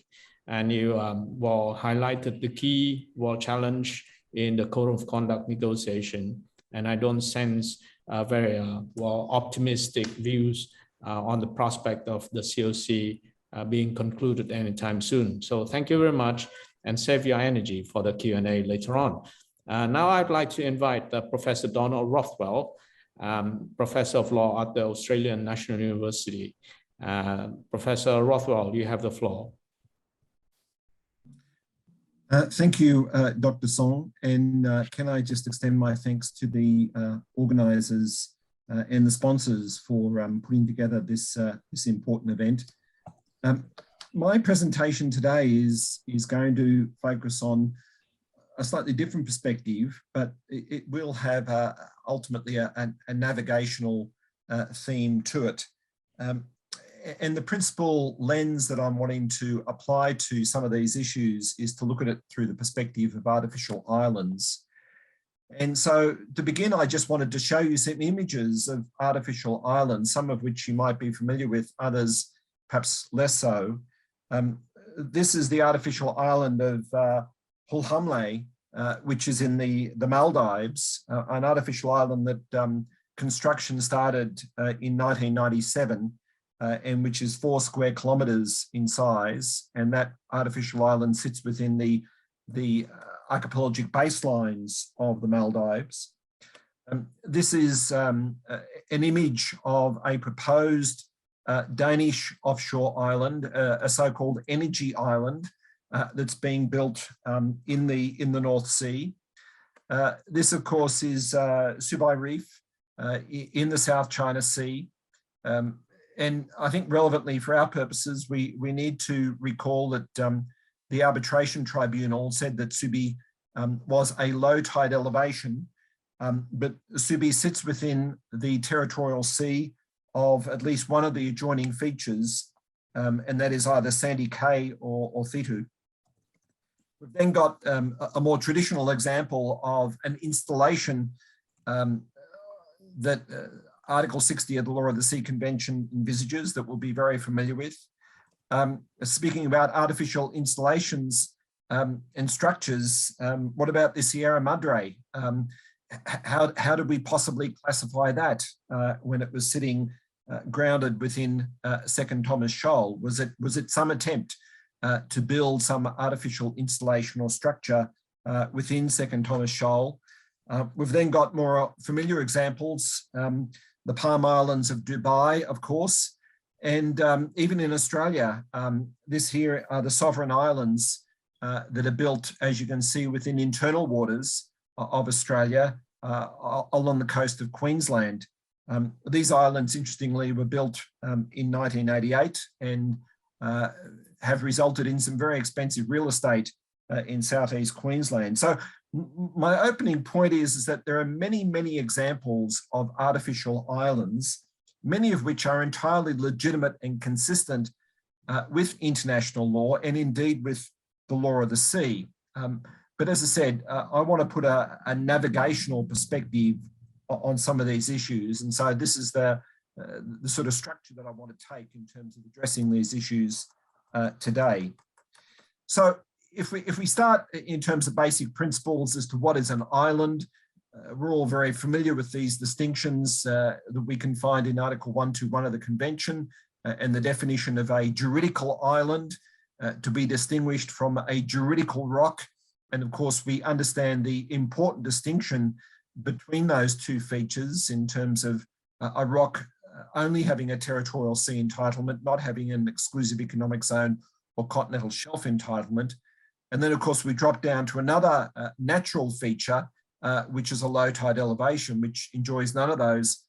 [SPEAKER 2] And you highlighted the key challenge in the Code of Conduct negotiation. And I don't sense very optimistic views on the prospect of the COC being concluded anytime soon. So thank you very much, and save your energy for the Q&A later on. Now I'd like to invite Professor Donald Rothwell, Professor of Law at the Australian National University. Professor Rothwell, you have the floor.
[SPEAKER 6] Thank you, Dr. Song. And can I just extend my thanks to the organizers and the sponsors for putting together this important event. My presentation today is going to focus on a slightly different perspective, but it will have ultimately a navigational theme to it. And the principal lens that I'm wanting to apply to some of these issues is to look at it through the perspective of artificial islands. And so to begin, I just wanted to show you some images of artificial islands, some of which you might be familiar with, others perhaps less so. This is the artificial island of Hulhamle, which is in the Maldives, an artificial island that construction started in 1997, and which is 4 square kilometers in size. And that artificial island sits within the archipelagic baselines of the Maldives. This is an image of a proposed Danish offshore island, a so-called energy island that's being built in the North Sea. This, of course, is Subai Reef in the South China Sea. And I think relevantly for our purposes, we need to recall that the arbitration tribunal said that Subi was a low tide elevation, but Subi sits within the territorial sea of at least one of the adjoining features, and that is either Sandy Cay or Thitu. We've then got a more traditional example of an installation that Article 60 of the Law of the Sea Convention envisages, that we'll be very familiar with. Speaking about artificial installations and structures, what about the Sierra Madre? How did we possibly classify that when it was sitting grounded within Second Thomas Shoal? Was it some attempt to build some artificial installation or structure within Second Thomas Shoal? We've then got more familiar examples, the Palm Islands of Dubai, of course, And even in Australia, this here are the sovereign islands that are built, as you can see, within internal waters of Australia along the coast of Queensland. These islands, interestingly, were built in 1988 and have resulted in some very expensive real estate in southeast Queensland. So my opening point is that there are many, many examples of artificial islands, many of which are entirely legitimate and consistent with international law and indeed with the law of the sea. But as I said, I want to put a navigational perspective on some of these issues. And so this is the sort of structure that I want to take in terms of addressing these issues today. So if we start in terms of basic principles as to what is an island, we're all very familiar with these distinctions that we can find in Article 121 of the Convention and the definition of a juridical island to be distinguished from a juridical rock. And of course, we understand the important distinction between those two features in terms of a rock only having a territorial sea entitlement, not having an exclusive economic zone or continental shelf entitlement. And then, of course, we drop down to another natural feature, which is a low tide elevation, which enjoys none of those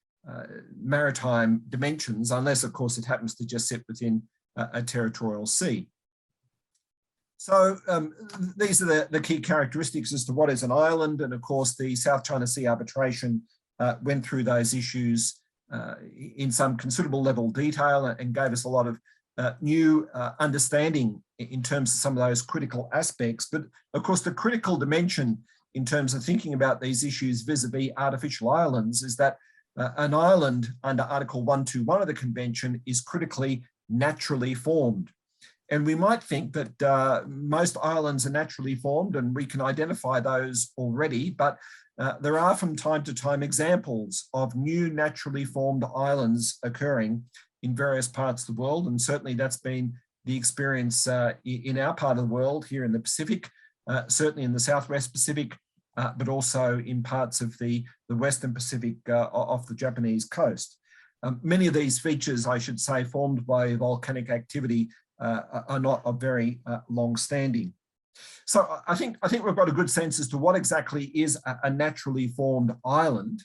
[SPEAKER 6] maritime dimensions, unless, of course, it happens to just sit within a territorial sea. So these are the key characteristics as to what is an island. And of course, the South China Sea arbitration went through those issues in some considerable level of detail and gave us a lot of new understanding in terms of some of those critical aspects. But of course, the critical dimension in terms of thinking about these issues vis-a-vis artificial islands is that an island under Article 121 of the Convention is critically naturally formed. And we might think that most islands are naturally formed and we can identify those already, but there are from time to time examples of new naturally formed islands occurring in various parts of the world. And certainly that's been the experience in our part of the world here in the Pacific, certainly in the Southwest Pacific, but also in parts of the Western Pacific off the Japanese coast. Many of these features, I should say, formed by volcanic activity are not of very long standing. So I think we've got a good sense as to what exactly is a naturally formed island.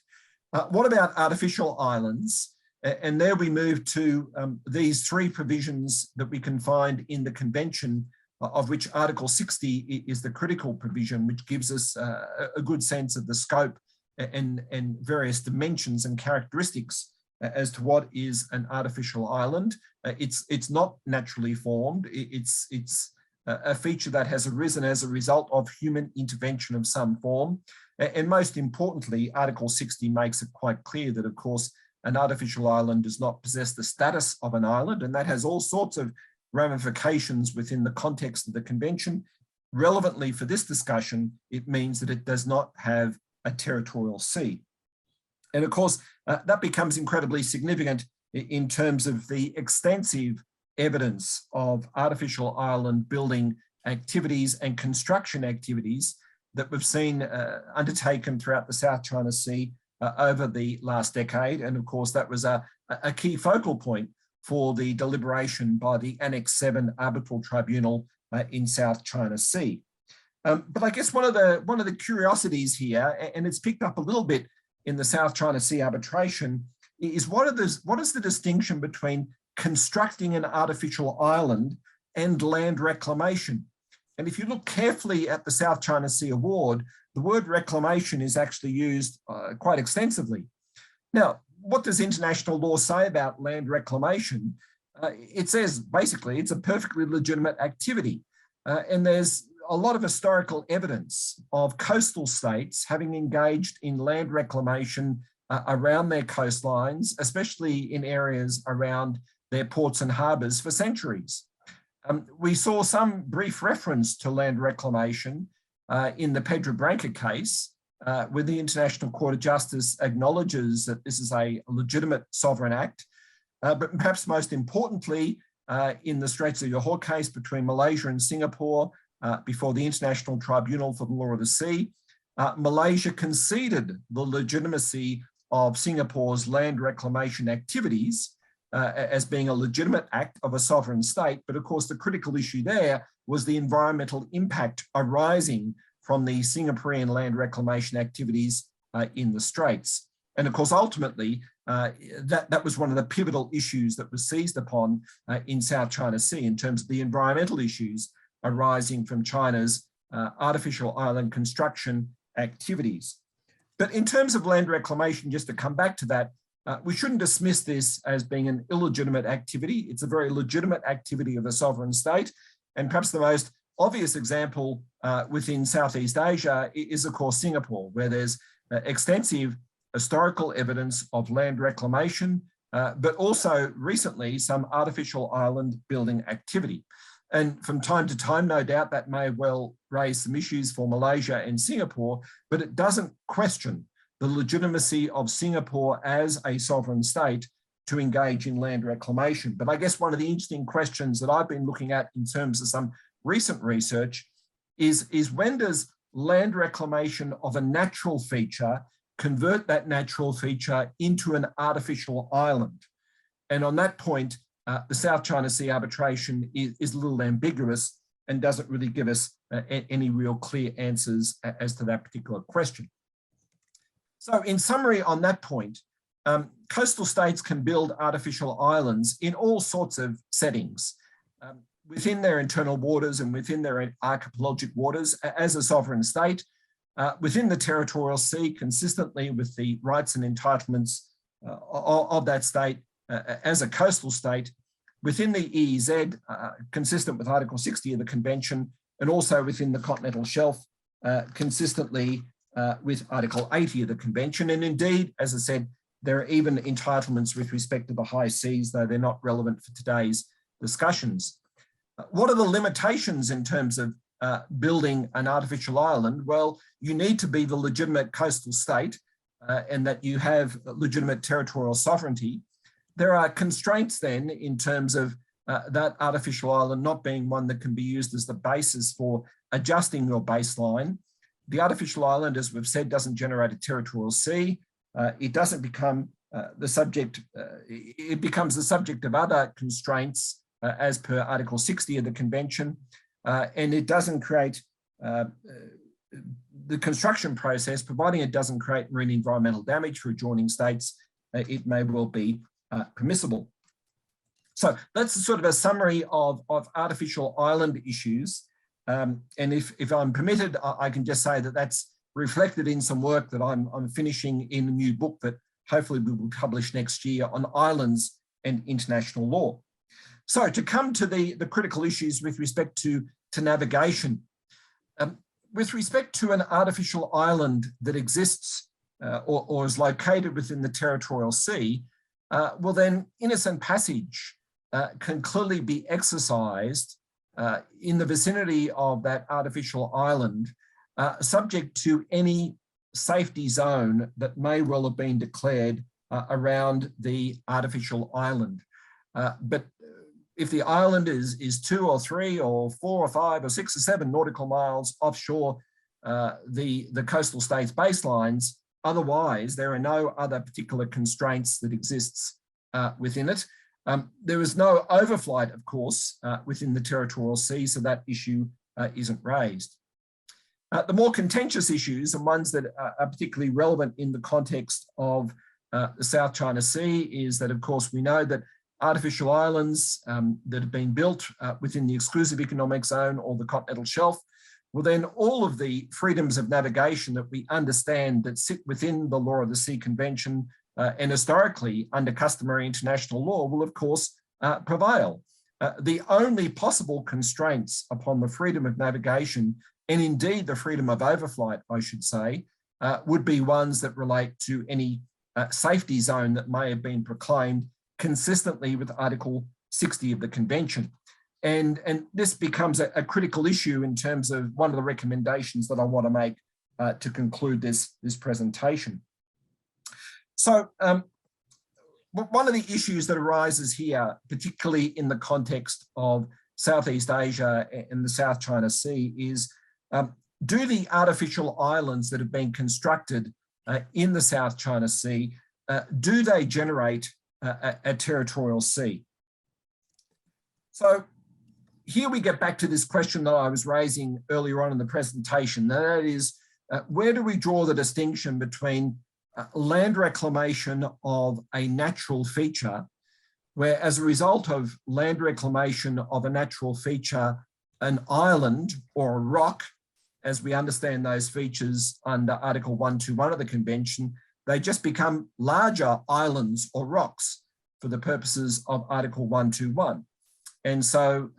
[SPEAKER 6] What about artificial islands? And there we move to these three provisions that we can find in the Convention, of which Article 60 is the critical provision, which gives us a good sense of the scope and various dimensions and characteristics as to what is an artificial island. It's not naturally formed. It's a feature that has arisen as a result of human intervention of some form. And most importantly, Article 60 makes it quite clear that, of course, an artificial island does not possess the status of an island, and that has all sorts of ramifications within the context of the Convention. Relevantly for this discussion, it means that it does not have a territorial sea. And of course, that becomes incredibly significant in terms of the extensive evidence of artificial island building activities and construction activities that we've seen undertaken throughout the South China Sea over the last decade. And of course, that was a key focal point for the deliberation by the Annex 7 Arbitral Tribunal in South China Sea. But I guess one of the curiosities here, and it's picked up a little bit in the South China Sea arbitration, is what is the distinction between constructing an artificial island and land reclamation? And if you look carefully at the South China Sea award, the word reclamation is actually used quite extensively. Now, what does international law say about land reclamation? It says basically it's a perfectly legitimate activity. And there's a lot of historical evidence of coastal states having engaged in land reclamation around their coastlines, especially in areas around their ports and harbours for centuries. We saw some brief reference to land reclamation in the Pedro Branca case, where the International Court of Justice acknowledges that this is a legitimate sovereign act. But perhaps most importantly, in the Straits of Johor case between Malaysia and Singapore, before the International Tribunal for the Law of the Sea, Malaysia conceded the legitimacy of Singapore's land reclamation activities, as being a legitimate act of a sovereign state. But of course, the critical issue there was the environmental impact arising from the Singaporean land reclamation activities in the Straits. And of course, ultimately, that was one of the pivotal issues that was seized upon in South China Sea in terms of the environmental issues arising from China's artificial island construction activities. But in terms of land reclamation, just to come back to that, we shouldn't dismiss this as being an illegitimate activity. It's a very legitimate activity of a sovereign state. And perhaps the most obvious example within Southeast Asia is, of course, Singapore, where there's extensive historical evidence of land reclamation, but also recently some artificial island building activity. And from time to time, no doubt that may well raise some issues for Malaysia and Singapore, but it doesn't question the legitimacy of Singapore as a sovereign state to engage in land reclamation. But I guess one of the interesting questions that I've been looking at in terms of some recent research is when does land reclamation of a natural feature convert that natural feature into an artificial island? And on that point, the South China Sea arbitration is a little ambiguous and doesn't really give us any real clear answers as to that particular question. So in summary on that point, coastal states can build artificial islands in all sorts of settings, within their internal waters and within their archipelagic waters as a sovereign state, within the territorial sea, consistently with the rights and entitlements of that state as a coastal state, within the EEZ, consistent with Article 60 of the Convention, and also within the continental shelf, consistently with Article 80 of the Convention. And indeed, as I said, there are even entitlements with respect to the high seas, though they're not relevant for today's discussions. What are the limitations in terms of building an artificial island? Well, you need to be the legitimate coastal state and that you have legitimate territorial sovereignty. There are constraints then in terms of that artificial island not being one that can be used as the basis for adjusting your baseline. The artificial island, as we've said, doesn't generate a territorial sea. It doesn't become the subject, it becomes the subject of other constraints as per Article 60 of the Convention, and it doesn't create the construction process, providing it doesn't create marine environmental damage for adjoining states, it may well be permissible. So that's sort of a summary of artificial island issues. And if I'm permitted, I can just say that that's reflected in some work that I'm finishing in a new book that hopefully we will publish next year on islands and international law. So to come to the critical issues with respect to navigation, with respect to an artificial island that exists or is located within the territorial sea, well then innocent passage can clearly be exercised in the vicinity of that artificial island, subject to any safety zone that may well have been declared around the artificial island. But if the island is 2 or 3 or 4 or 5 or 6 or 7 nautical miles offshore the coastal state's baselines, otherwise there are no other particular constraints that exists within it. There is no overflight, of course, within the territorial sea, so that issue isn't raised. The more contentious issues and ones that are particularly relevant in the context of the South China Sea is that, of course, we know that artificial islands that have been built within the exclusive economic zone or the continental shelf, well then all of the freedoms of navigation that we understand that sit within the Law of the Sea Convention and historically under customary international law will of course prevail. The only possible constraints upon the freedom of navigation, and indeed the freedom of overflight, I should say, would be ones that relate to any safety zone that may have been proclaimed consistently with Article 60 of the Convention. And this becomes a critical issue in terms of one of the recommendations that I want to make to conclude this presentation. So one of the issues that arises here, particularly in the context of Southeast Asia and the South China Sea, is do the artificial islands that have been constructed in the South China Sea, do they generate a territorial sea. So here we get back to this question that I was raising earlier on in the presentation, and that is, where do we draw the distinction between land reclamation of a natural feature, where as a result of land reclamation of a natural feature, an island or a rock, as we understand those features under Article 121 of the Convention, they just become larger islands or rocks for the purposes of Article 121. And so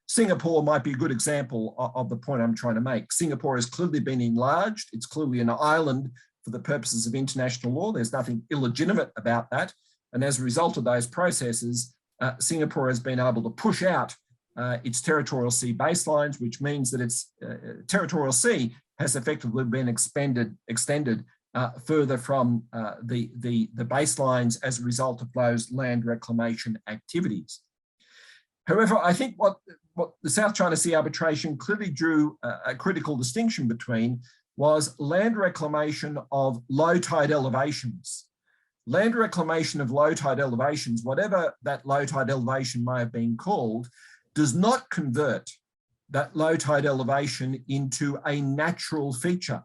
[SPEAKER 6] Singapore might be a good example of the point I'm trying to make. Singapore has clearly been enlarged. It's clearly an island for the purposes of international law. There's nothing illegitimate about that. And as a result of those processes, Singapore has been able to push out its territorial sea baselines, which means that its territorial sea has effectively been extended further from the baselines as a result of those land reclamation activities. However, I think what the South China Sea arbitration clearly drew a critical distinction between was land reclamation of low tide elevations. Land reclamation of low tide elevations, whatever that low tide elevation may have been called, does not convert that low tide elevation into a natural feature.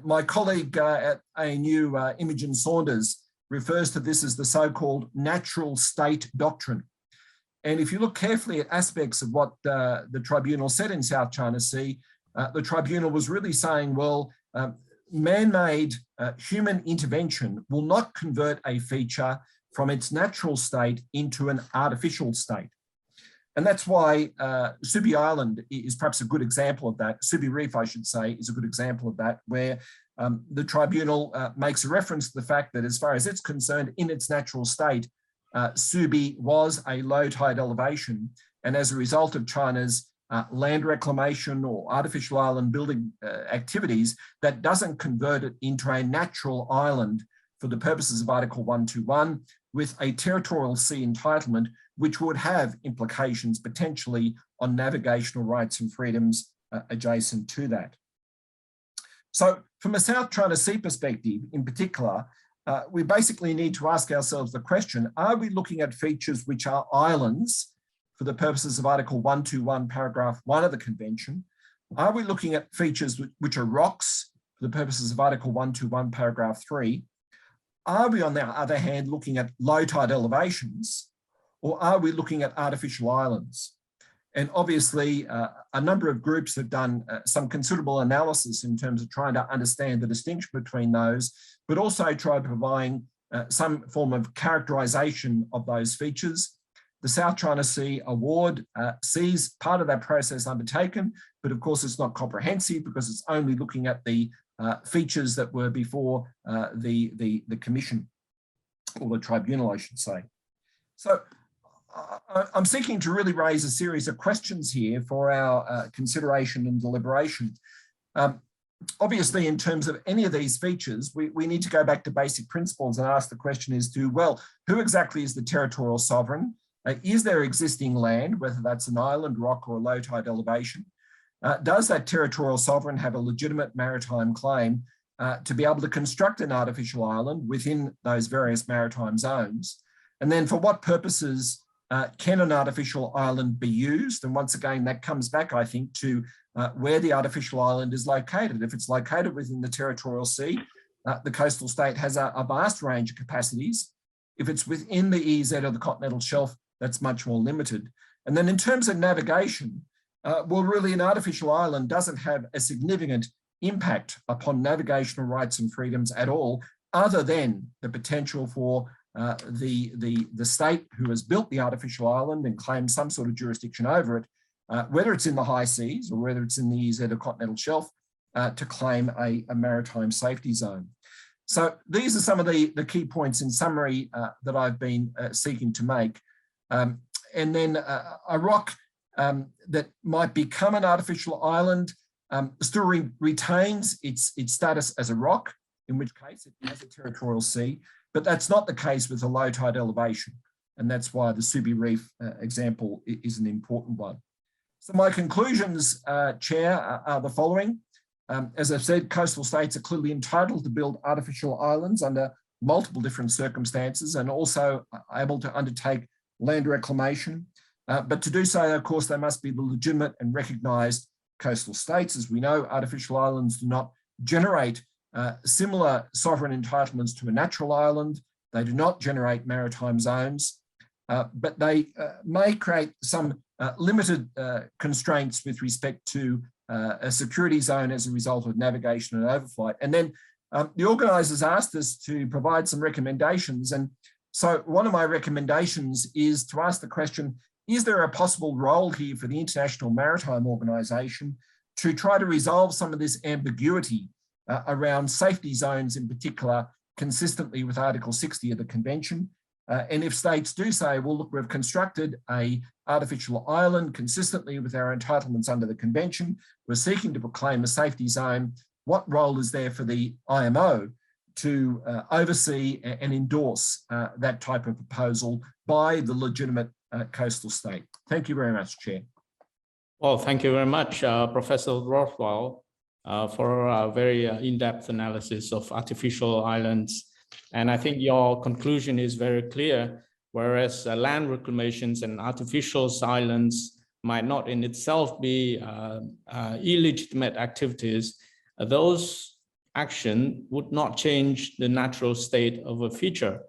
[SPEAKER 6] My colleague at ANU, Imogen Saunders, refers to this as the so-called natural state doctrine. And if you look carefully at aspects of what the tribunal said in South China Sea, the tribunal was really saying, well, man-made human intervention will not convert a feature from its natural state into an artificial state. And that's why Subi Island is perhaps a good example of that. Subi Reef, I should say, is a good example of that, where the tribunal makes a reference to the fact that as far as it's concerned, in its natural state, Subi was a low tide elevation. And as a result of China's land reclamation or artificial island building activities, that doesn't convert it into a natural island for the purposes of Article 121 with a territorial sea entitlement, which would have implications potentially on navigational rights and freedoms adjacent to that. So from a South China Sea perspective in particular, we basically need to ask ourselves the question, are we looking at features which are islands for the purposes of Article 121, paragraph 1 of the Convention? Are we looking at features which are rocks for the purposes of Article 121, paragraph 3? Are we, on the other hand, looking at low tide elevations, or are we looking at artificial islands? And obviously, a number of groups have done some considerable analysis in terms of trying to understand the distinction between those, but also try providing some form of characterization of those features. The South China Sea Award sees part of that process undertaken, but of course it's not comprehensive because it's only looking at the features that were before the commission, or the tribunal, I should say. So I'm seeking to really raise a series of questions here for our consideration and deliberation. Obviously, in terms of any of these features, we need to go back to basic principles and ask the question as to, well, who exactly is the territorial sovereign? Is there existing land, whether that's an island, rock, or a low tide elevation? Does that territorial sovereign have a legitimate maritime claim to be able to construct an artificial island within those various maritime zones? And then for what purposes can an artificial island be used? And once again, that comes back, I think, to where the artificial island is located. If it's located within the territorial sea, the coastal state has a vast range of capacities. If it's within the EEZ or the continental shelf, that's much more limited. And then in terms of navigation, well, really an artificial island doesn't have a significant impact upon navigational rights and freedoms at all, other than the potential for the state who has built the artificial island and claims some sort of jurisdiction over it, whether it's in the high seas or whether it's in the EEZ or continental shelf, to claim a maritime safety zone. So these are some of the key points in summary that I've been seeking to make. And then a rock that might become an artificial island still retains its status as a rock, in which case it has a territorial sea, but that's not the case with a low tide elevation. And that's why the Subi Reef example is an important one. So my conclusions, Chair, are the following. As I've said, coastal states are clearly entitled to build artificial islands under multiple different circumstances and also able to undertake land reclamation. But to do so, of course, they must be the legitimate and recognised coastal states. As we know, artificial islands do not generate similar sovereign entitlements to a natural island. They do not generate maritime zones, but they may create some limited constraints with respect to a security zone as a result of navigation and overflight. And then the organisers asked us to provide some recommendations. And so one of my recommendations is to ask the question, is there a possible role here for the International Maritime Organization to try to resolve some of this ambiguity around safety zones in particular, consistently with Article 60 of the Convention? And if states do say, well, look, we've constructed an artificial island consistently with our entitlements under the Convention, we're seeking to proclaim a safety zone, what role is there for the IMO to oversee and endorse that type of proposal by the legitimate coastal state? Thank you very much, Chair.
[SPEAKER 2] Well, thank you very much, Professor Rothwell, for a very in-depth analysis of artificial islands. And I think your conclusion is very clear, whereas land reclamations and artificial islands might not in itself be illegitimate activities, those action would not change the natural state of a feature.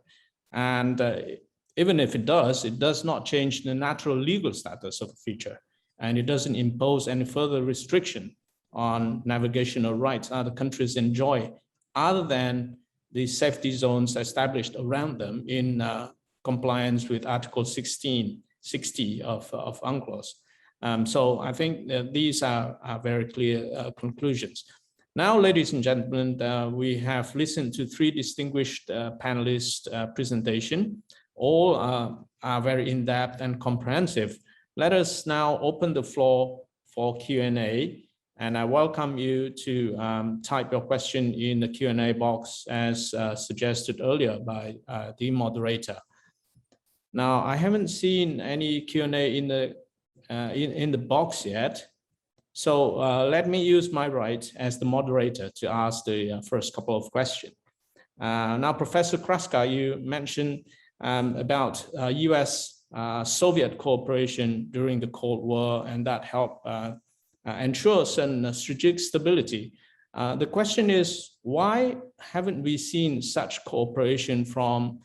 [SPEAKER 2] And even if it does not change the natural legal status of a feature. And it doesn't impose any further restriction on navigational rights other countries enjoy, other than the safety zones established around them in compliance with Article 1660 of UNCLOS. So I think that these are very clear conclusions. Now, ladies and gentlemen, we have listened to three distinguished panelists' presentation. All are very in-depth and comprehensive. Let us now open the floor for Q&A. And I welcome you to type your question in the Q&A box as suggested earlier by the moderator. Now, I haven't seen any Q&A in the box yet. So let me use my right as the moderator to ask the first couple of questions. Now, Professor Kraska, you mentioned about US Soviet cooperation during the Cold War, and that helped ensure certain strategic stability. The question is, why haven't we seen such cooperation from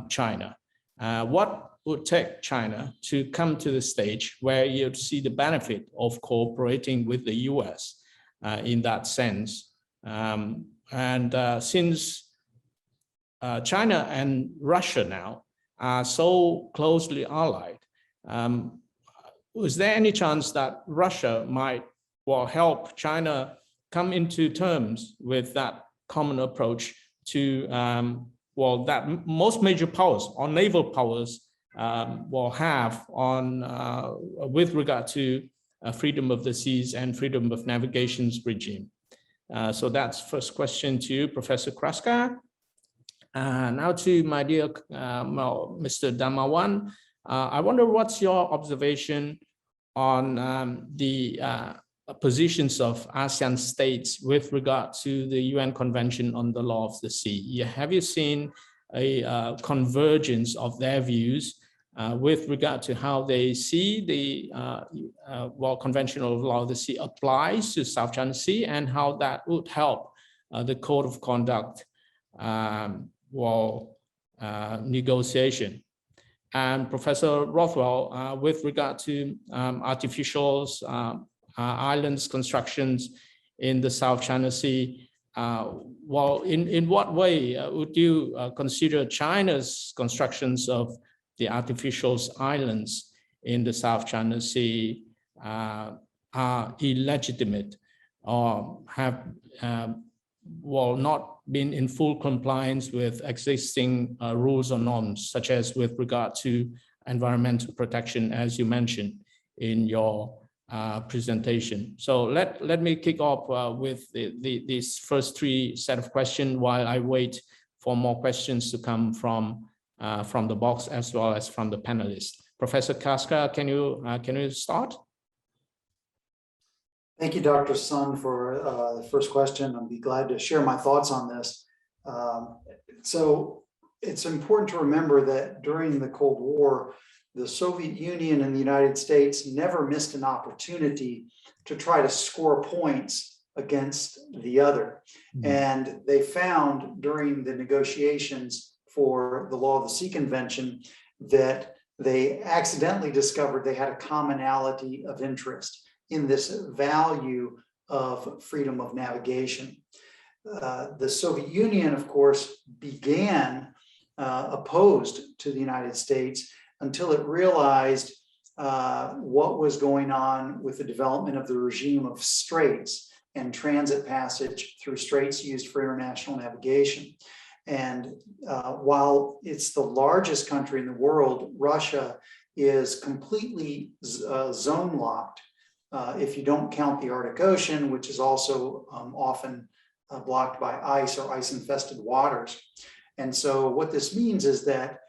[SPEAKER 2] China? What would take China to come to the stage where you'd see the benefit of cooperating with the US in that sense? Since China and Russia now are so closely allied, is there any chance that Russia might help China come into terms with that common approach to that most major powers or naval powers will have on with regard to freedom of the seas and freedom of navigations regime? So that's first question to you, Professor Kraska. Now to my dear Mr. Damawan, I wonder what's your observation on the positions of ASEAN states with regard to the UN Convention on the Law of the Sea. Have you seen a convergence of their views with regard to how they see the Convention on the Law of the Sea applies to South China Sea, and how that would help the Code of Conduct negotiation? And Professor Rothwell, with regard to artificial islands constructions in the South China Sea, in what way would you consider China's constructions of the artificial islands in the South China Sea are illegitimate or have not been in full compliance with existing rules or norms, such as with regard to environmental protection, as you mentioned in your presentation? So let me kick off with these first three set of questions while I wait for more questions to come from the box as well as from the panelists. Professor Kraska, can you start?
[SPEAKER 4] Thank you, Dr. Sun, for the first question. I'll be glad to share my thoughts on this. So it's important to remember that during the Cold War, the Soviet Union and the United States never missed an opportunity to try to score points against the other. And they found during the negotiations for the Law of the Sea Convention that they accidentally discovered they had a commonality of interest in this value of freedom of navigation. The Soviet Union, of course, began opposed to the United States until it realized what was going on with the development of the regime of straits and transit passage through straits used for international navigation. And while it's the largest country in the world, Russia is completely zone locked if you don't count the Arctic Ocean, which is also often blocked by ice or ice-infested waters. And so what this means is that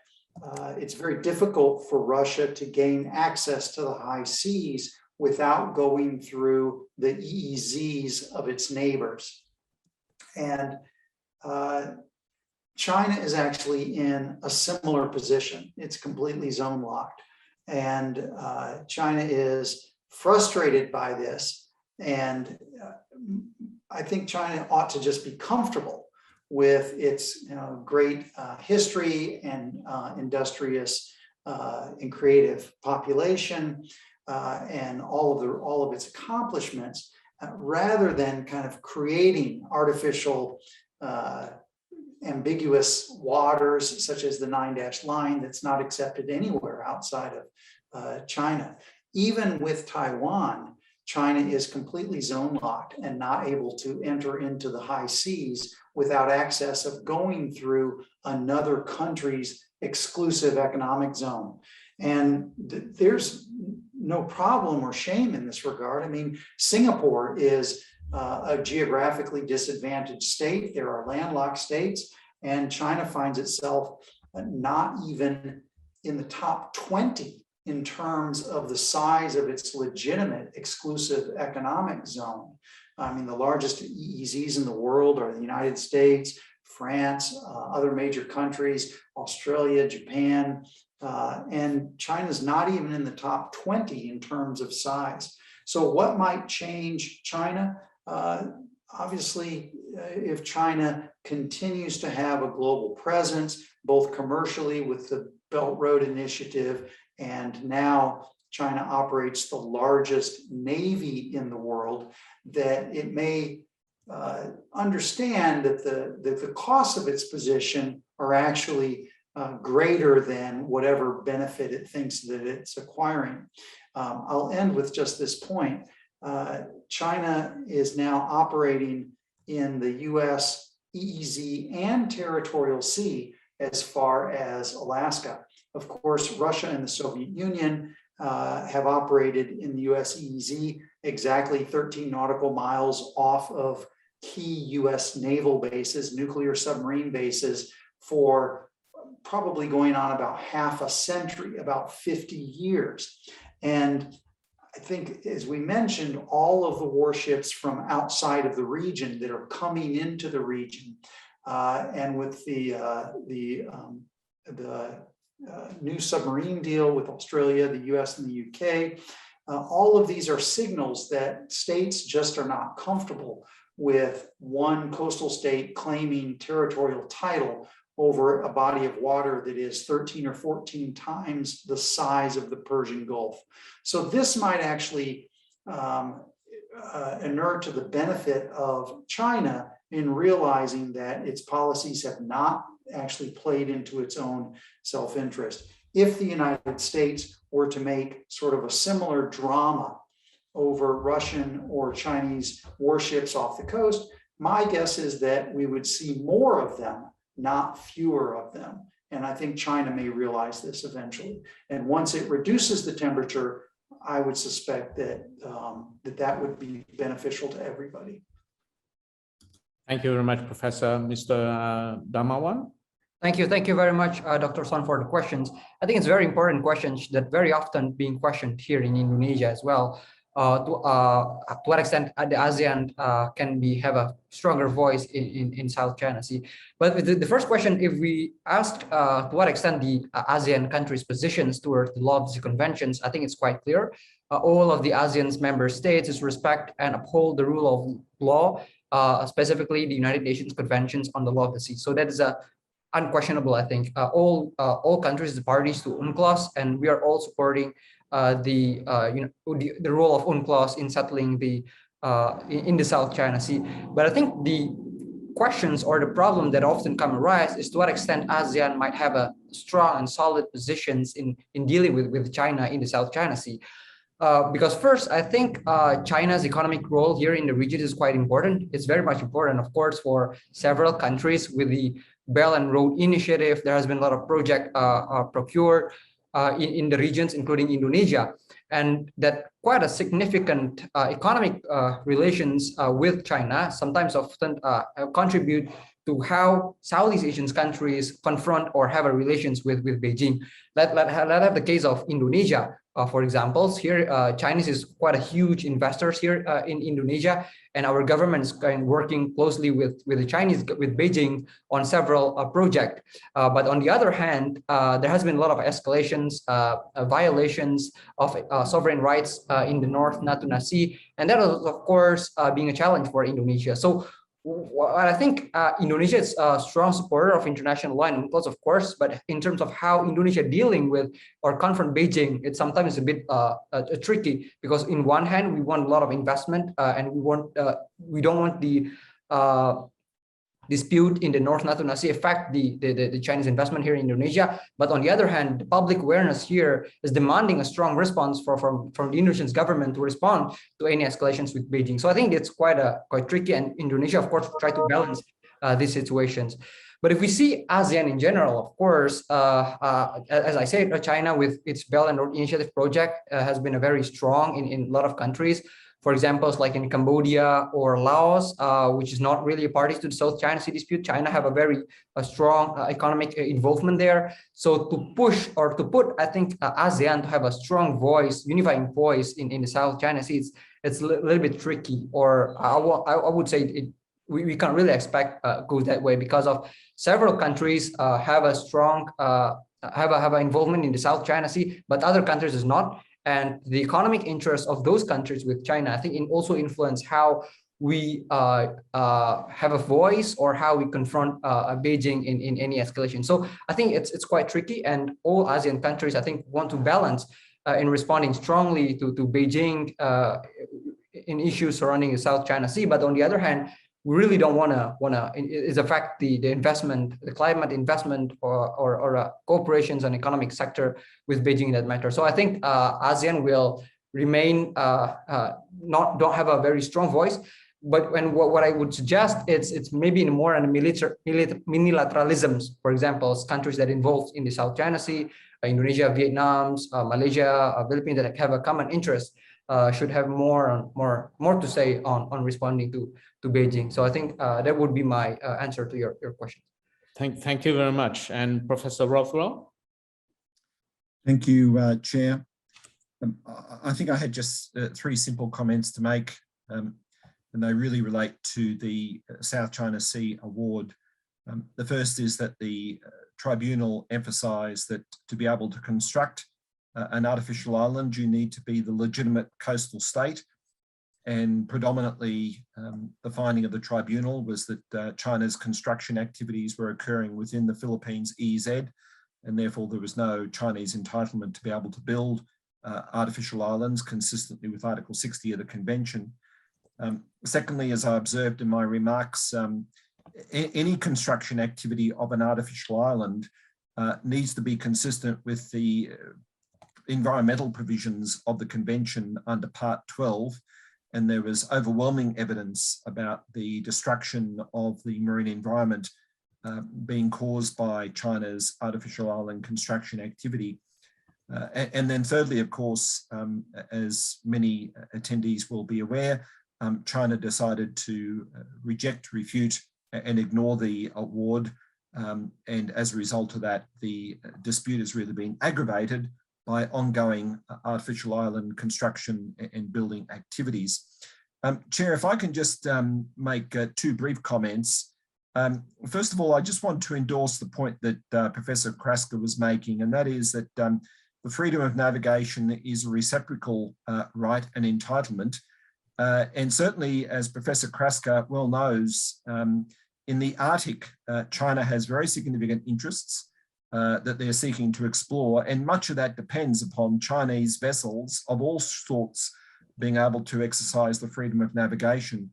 [SPEAKER 4] it's very difficult for Russia to gain access to the high seas without going through the EEZs of its neighbors. And China is actually in a similar position. It's completely zone locked. And China is frustrated by this. And I think China ought to just be comfortable with its great history and industrious and creative population and all of its accomplishments, rather than kind of creating artificial ambiguous waters such as the 9-dash line that's not accepted anywhere outside of China. Even with Taiwan, China is completely zone locked and not able to enter into the high seas without access of going through another country's exclusive economic zone. And there's no problem or shame in this regard. I mean, Singapore is a geographically disadvantaged state. There are landlocked states, and China finds itself not even in the top 20 in terms of the size of its legitimate exclusive economic zone. I mean, the largest EEZs in the world are the United States, France, other major countries, Australia, Japan, and China's not even in the top 20 in terms of size. So what might change China? Obviously, if China continues to have a global presence, both commercially with the Belt Road Initiative, and now China operates the largest navy in the world, that it may understand that the costs of its position are actually greater than whatever benefit it thinks that it's acquiring. I'll end with just this point. China is now operating in the US EEZ and territorial sea as far as Alaska. Of course, Russia and the Soviet Union have operated in the US EEZ exactly 13 nautical miles off of key US naval bases, nuclear submarine bases, for probably going on about half a century, about 50 years. And I think, as we mentioned, all of the warships from outside of the region that are coming into the region, and with the new submarine deal with Australia, the US, and the UK, all of these are signals that states just are not comfortable with one coastal state claiming territorial title over a body of water that is 13 or 14 times the size of the Persian Gulf. So this might actually inure to the benefit of China in realizing that its policies have not actually played into its own self-interest. If the United States were to make sort of a similar drama over Russian or Chinese warships off the coast, my guess is that we would see more of them, not fewer of them. And I think China may realize this eventually. And once it reduces the temperature, I would suspect that that would be beneficial to everybody.
[SPEAKER 2] Thank you very much, Professor. Mr. Damawan.
[SPEAKER 5] Thank you very much, Dr. Son, for the questions. I think it's very important questions that very often being questioned here in Indonesia as well. to what extent the ASEAN can have a stronger voice in South China Sea. But with the first question, if we ask to what extent the ASEAN countries' positions towards the law of the conventions, I think it's quite clear. All of the ASEAN's member states respect and uphold the rule of law, specifically the United Nations Conventions on the Law of the Sea. So that is unquestionable, I think. All countries are parties to UNCLOS, and we are all supporting the role of UNCLOS in settling in the South China Sea. But I think the questions or the problem that often arise is to what extent ASEAN might have a strong and solid positions in dealing with China in the South China Sea. Because first, I think China's economic role here in the region is quite important. It's very much important, of course, for several countries with the Belt and Road Initiative. There has been a lot of projects procured in the regions, including Indonesia, and that quite a significant economic relations with China sometimes often contribute to how Southeast Asian countries confront or have a relations with Beijing. Let's have the case of Indonesia, for example. Here, Chinese is quite a huge investors here in Indonesia, and our government is working closely with the Chinese, with Beijing on several projects. But on the other hand, there has been a lot of escalations, violations of sovereign rights in the North Natuna Sea, and that is, of course, being a challenge for Indonesia. So I think Indonesia is a strong supporter of international law and UNCLOS, of course, but in terms of how Indonesia dealing with or confront Beijing, it's sometimes a bit tricky, because in one hand we want a lot of investment and we don't want the dispute in the North Natuna Sea affect the Chinese investment here in Indonesia. But on the other hand, the public awareness here is demanding a strong response from the Indonesian government to respond to any escalations with Beijing. So I think it's quite tricky, and Indonesia, of course, try to balance these situations. But if we see ASEAN in general, of course, as I said, China with its Belt and Road Initiative project has been a very strong in a lot of countries. For example, like in Cambodia or Laos, which is not really a party to the South China Sea dispute, China have a very strong economic involvement there. So to push or to put, I think, ASEAN to have a strong voice, unifying voice in the South China Sea, it's a little bit tricky, or I would say we can't really expect go that way, because of several countries have a strong have an involvement in the South China Sea, but other countries is not. And the economic interests of those countries with China, I think, also influence how we have a voice or how we confront Beijing in any escalation. So I think it's quite tricky, and all ASEAN countries, I think, want to balance in responding strongly to Beijing in issues surrounding the South China Sea. But on the other hand, we really don't want to affect the investment, the climate investment, or cooperations and economic sector with Beijing in that matter. So I think ASEAN will remain don't have a very strong voice. But what I would suggest, it's maybe more on unilateralisms. For example, countries that involved in the South China Sea, Indonesia, Vietnam, Malaysia, Philippines, that have a common interest should have more to say on responding to Beijing. So I think that would be my answer to your question.
[SPEAKER 2] Thank you very much. And Professor Rothwell?
[SPEAKER 6] Thank you, Chair. I think I had just 3 simple comments to make, and they really relate to the South China Sea award. The first is that the tribunal emphasised that to be able to construct an artificial island, you need to be the legitimate coastal state. And predominantly, the finding of the tribunal was that China's construction activities were occurring within the Philippines' EEZ, and therefore there was no Chinese entitlement to be able to build artificial islands consistently with Article 60 of the Convention. Secondly, as I observed in my remarks, any construction activity of an artificial island needs to be consistent with the environmental provisions of the Convention under Part 12, and there was overwhelming evidence about the destruction of the marine environment being caused by China's artificial island construction activity. And then thirdly, of course, as many attendees will be aware, China decided to reject, refute, and ignore the award. And as a result of that, the dispute has really been aggravated by ongoing artificial island construction and building activities. Chair, if I can just make two brief comments. First of all, I just want to endorse the point that Professor Kraska was making, and that is that the freedom of navigation is a reciprocal right and entitlement. And certainly, as Professor Kraska well knows, in the Arctic, China has very significant interests that they're seeking to explore, and much of that depends upon Chinese vessels of all sorts being able to exercise the freedom of navigation.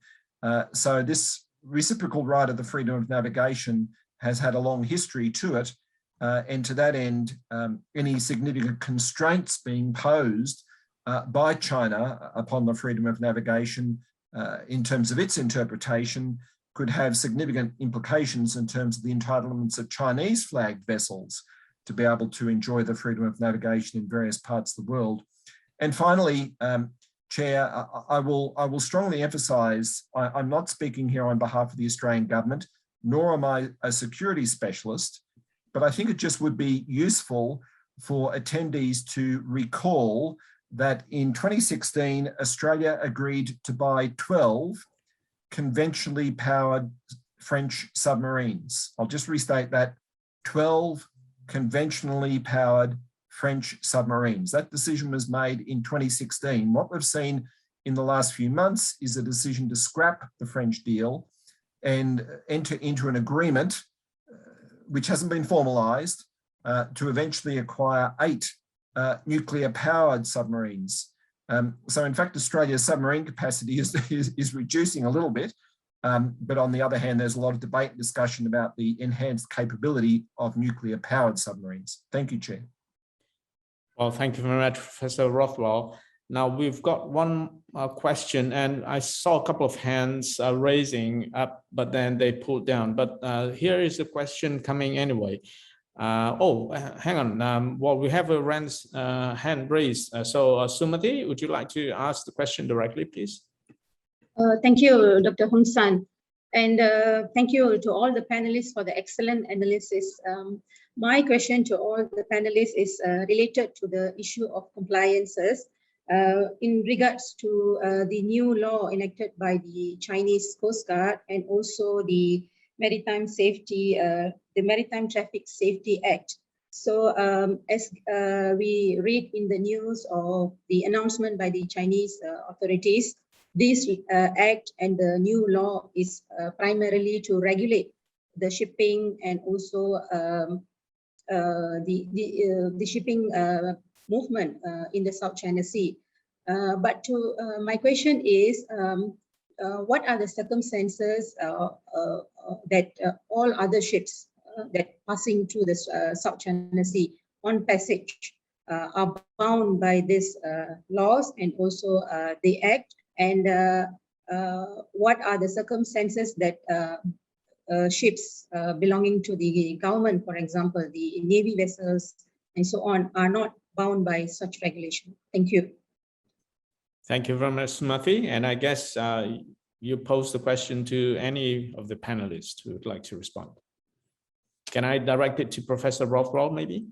[SPEAKER 6] So this reciprocal right of the freedom of navigation has had a long history to it, and to that end, any significant constraints being posed by China upon the freedom of navigation in terms of its interpretation could have significant implications in terms of the entitlements of Chinese flagged vessels to be able to enjoy the freedom of navigation in various parts of the world. And finally, Chair, I will strongly emphasise, I'm not speaking here on behalf of the Australian government, nor am I a security specialist, but I think it just would be useful for attendees to recall that in 2016, Australia agreed to buy 12 conventionally powered French submarines. I'll just restate that, 12 conventionally powered French submarines. That decision was made in 2016. What we've seen in the last few months is a decision to scrap the French deal and enter into an agreement, which hasn't been formalised, to eventually acquire 8 nuclear-powered submarines. So in fact, Australia's submarine capacity is reducing a little bit, but on the other hand, there's a lot of debate and discussion about the enhanced capability of nuclear-powered submarines. Thank you, Chair.
[SPEAKER 2] Well, thank you very much, Professor Rothwell. Now we've got one question, and I saw a couple of hands raising up, but then they pulled down. But here is a question coming anyway. Hang on. Well, we have a hand raised. So Sumati, would you like to ask the question directly, please?
[SPEAKER 3] Thank you, Dr. Hun San. And thank you to all the panelists for the excellent analysis. My question to all the panelists is related to the issue of compliances in regards to the new law enacted by the Chinese Coast Guard and also the Maritime Safety, the Maritime Traffic Safety Act. So as we read in the news of the announcement by the Chinese authorities, this act and the new law is primarily to regulate the shipping and also the shipping movement in the South China Sea. But my question is, what are the circumstances that all other ships that passing through the South China Sea on passage are bound by this laws and also the act? And what are the circumstances that ships belonging to the government, for example, the Navy vessels and so on, are not bound by such regulation? Thank you.
[SPEAKER 2] Thank you very much, Sumati. And I guess you pose the question to any of the panelists who would like to respond. Can I direct it to Professor Rothwell, maybe?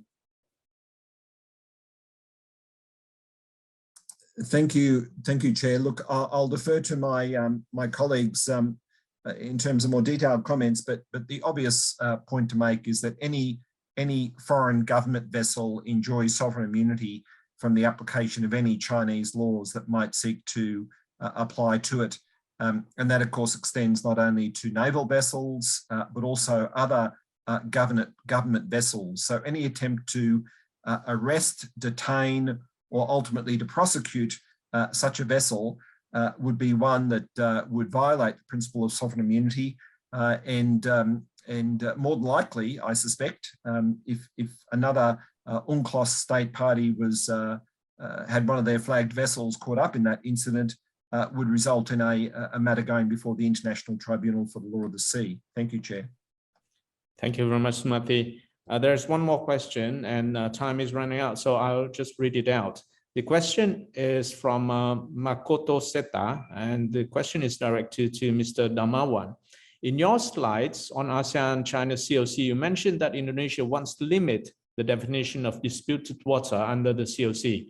[SPEAKER 6] Thank you, Chair. Look, I'll defer to my colleagues in terms of more detailed comments, but the obvious point to make is that any foreign government vessel enjoys sovereign immunity from the application of any Chinese laws that might seek to apply to it. And that, of course, extends not only to naval vessels, but also other government vessels. So any attempt to arrest, detain, or ultimately to prosecute such a vessel would be one that would violate the principle of sovereign immunity. And more than likely, I suspect, if another UNCLOS state party was had one of their flagged vessels caught up in that incident, would result in a matter going before the International Tribunal for the Law of the Sea. Thank you, Chair.
[SPEAKER 2] Thank you very much, Sumati. There's one more question, and time is running out, so I'll just read it out. The question is from Makoto Seta, and the question is directed to Mr. Damawan. In your slides on ASEAN-China COC, you mentioned that Indonesia wants to limit the definition of disputed water under the COC.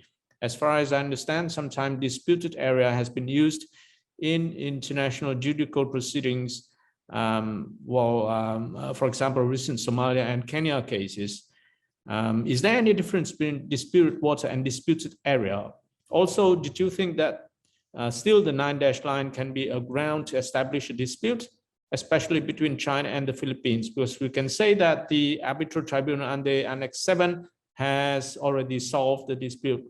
[SPEAKER 2] As far as I understand, sometimes disputed area has been used in international judicial proceedings. For example, recent Somalia and Kenya cases. Is there any difference between disputed water and disputed area? Also, did you think that still the 9-dash line can be a ground to establish a dispute, especially between China and the Philippines? Because we can say that the arbitral tribunal under Annex 7 has already solved the dispute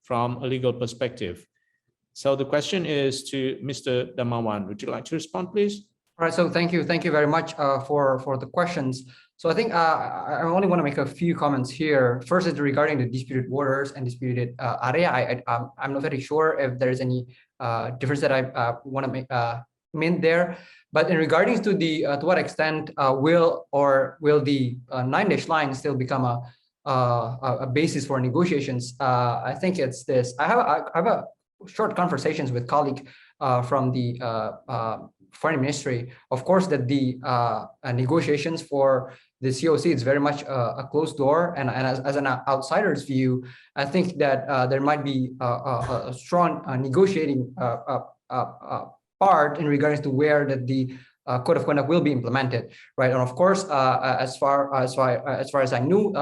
[SPEAKER 2] from a legal perspective. So the question is to Mr. Damawan. Would you like to respond, please?
[SPEAKER 5] All right, so thank you very much for the questions. So I think I only want to make a few comments here. First is regarding the disputed waters and disputed area. I'm not very sure if there is any difference that I want to make mean there. But in regarding to the to what extent will the 9-dash line still become a basis for negotiations? I think it's this. I have a short conversations with colleague from the Foreign Ministry. Of course, that the negotiations for the COC is very much a closed door, and as an outsider's view, I think that there might be a strong negotiating part in regards to where that the code of conduct will be implemented, right? And of course, as far as I knew,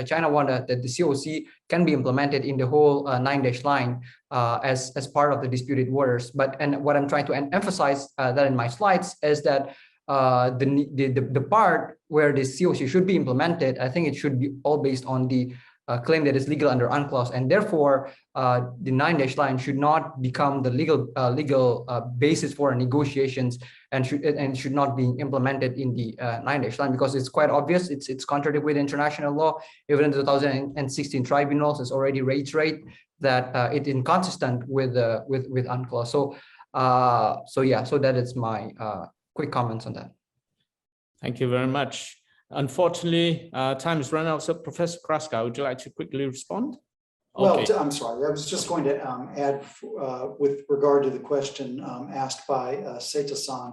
[SPEAKER 5] China wanted that the COC can be implemented in the whole 9-dash line as part of the disputed waters. And what I'm trying to emphasize that in my slides is that the part where the COC should be implemented, I think it should be all based on the claim that is legal under UNCLOS, and therefore the 9-dash line should not become the legal basis for negotiations, and should not be implemented in the 9-dash line, because it's quite obvious it's contrary with international law. Even in the 2016 tribunals has already reiterated that it's inconsistent with UNCLOS. So that is my quick comments on that.
[SPEAKER 2] Thank you very much. Unfortunately, time is run out. So Professor Kraska, would you like to quickly respond? Okay.
[SPEAKER 4] Well, I'm sorry. I was just going to add with regard to the question asked by Seita-san,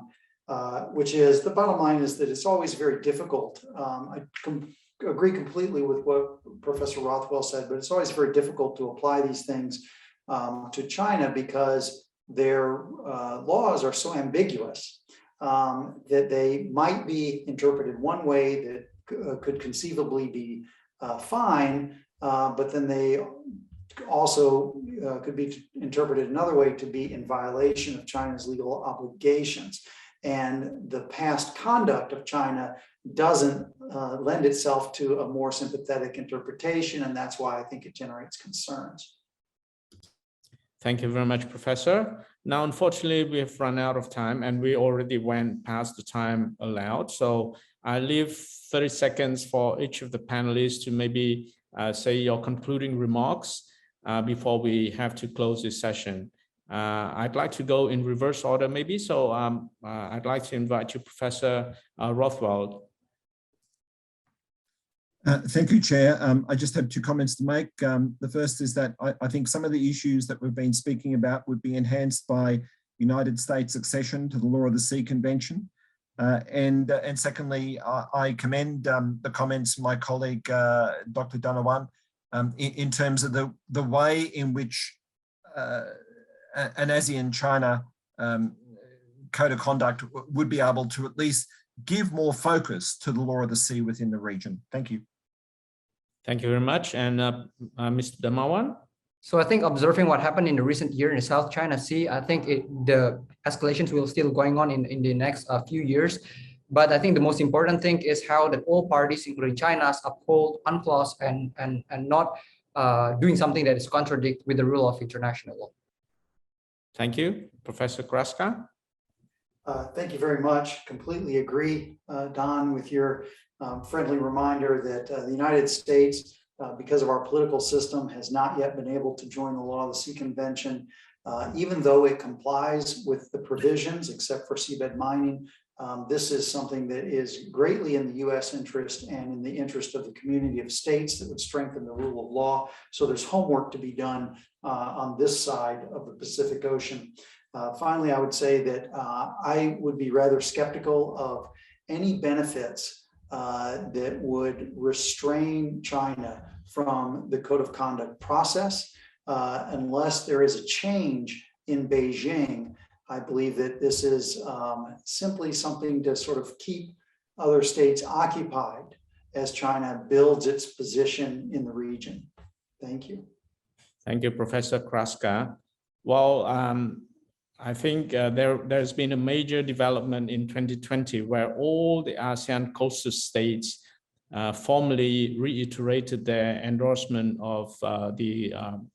[SPEAKER 4] which is the bottom line is that it's always very difficult. I agree completely with what Professor Rothwell said, but it's always very difficult to apply these things to China because their laws are so ambiguous. That they might be interpreted one way that could conceivably be fine, but then they also could be interpreted another way to be in violation of China's legal obligations. And the past conduct of China doesn't lend itself to a more sympathetic interpretation, and that's why I think it generates concerns.
[SPEAKER 2] Thank you very much, Professor. Now, unfortunately, we have run out of time and we already went past the time allowed. So I leave 30 seconds for each of the panelists to maybe say your concluding remarks before we have to close this session. I'd like to go in reverse order maybe. So I'd like to invite you, Professor Rothwell.
[SPEAKER 6] Thank you, Chair. I just have 2 comments to make. The first is that I think some of the issues that we've been speaking about would be enhanced by United States accession to the Law of the Sea Convention. And secondly, I commend the comments from my colleague, Dr. Danawan, in terms of the way in which an ASEAN-China code of conduct would be able to at least give more focus to the law of the sea within the region. Thank you.
[SPEAKER 2] Thank you very much. And Mr. Damawan?
[SPEAKER 5] So I think observing what happened in the recent year in the South China Sea, I think the escalations will still going on in the next few years. But I think the most important thing is how that all parties, including China, uphold UNCLOS and not doing something that is contradict with the rule of international law.
[SPEAKER 2] Thank you. Professor Kraska?
[SPEAKER 4] Thank you very much. Completely agree, Don, with your friendly reminder that the United States, because of our political system, has not yet been able to join the Law of the Sea Convention, even though it complies with the provisions, except for seabed mining. This is something that is greatly in the U.S. interest and in the interest of the community of states that would strengthen the rule of law. So there's homework to be done on this side of the Pacific Ocean. Finally, I would say that I would be rather skeptical of any benefits that would restrain China from the code of conduct process. Unless there is a change in Beijing, I believe that this is simply something to sort of keep other states occupied as China builds its position in the region. Thank you.
[SPEAKER 2] Thank you, Professor Kraska. Well, I think there's been a major development in 2020 where all the ASEAN coastal states formally reiterated their endorsement of the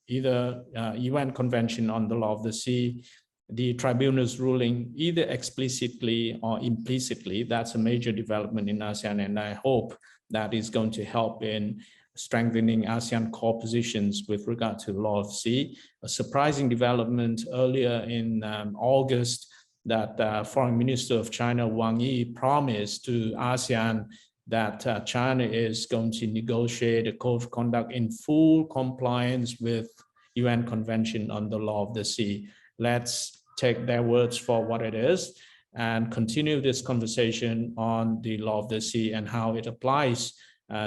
[SPEAKER 2] either UN Convention on the Law of the Sea, the tribunal's ruling, either explicitly or implicitly. That's a major development in ASEAN, and I hope that is going to help in strengthening ASEAN core positions with regard to the law of the sea. A surprising development earlier in August that Foreign Minister of China, Wang Yi, promised to ASEAN that China is going to negotiate a code of conduct in full compliance with UN Convention on the Law of the Sea. Let's take their words for what it is and continue this conversation on the law of the sea and how it applies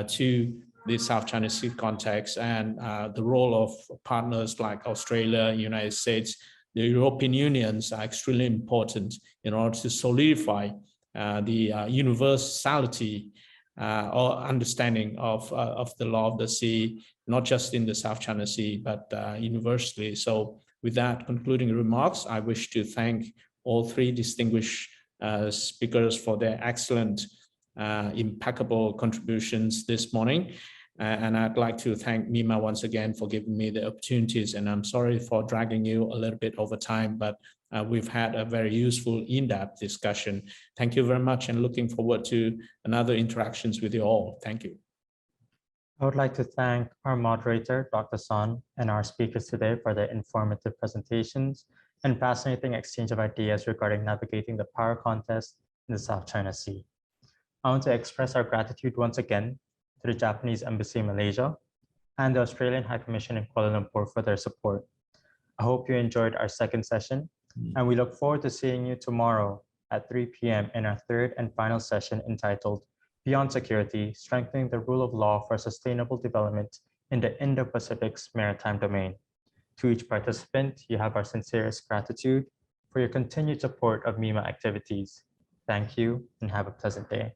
[SPEAKER 2] to the South China Sea context and the role of partners like Australia, United States, the European Unions are extremely important in order to solidify the universality or understanding of the law of the sea, not just in the South China Sea, but universally. So with that concluding remarks, I wish to thank all three distinguished speakers for their excellent, impeccable contributions this morning. And I'd like to thank Mima once again for giving me the opportunities. And I'm sorry for dragging you a little bit over time, but we've had a very useful in-depth discussion. Thank you very much and looking forward to another interactions with you all. Thank you.
[SPEAKER 1] I would like to thank our moderator, Dr. Son, and our speakers today for their informative presentations and fascinating exchange of ideas regarding navigating the power contest in the South China Sea. I want to express our gratitude once again to the Japanese Embassy in Malaysia and the Australian High Commission in Kuala Lumpur for their support. I hope you enjoyed our second session, and we look forward to seeing you tomorrow at 3 p.m. in our third and final session entitled Beyond Security, Strengthening the Rule of Law for Sustainable Development in the Indo-Pacific's Maritime Domain. To each participant, you have our sincerest gratitude for your continued support of MIMA activities. Thank you and have a pleasant day.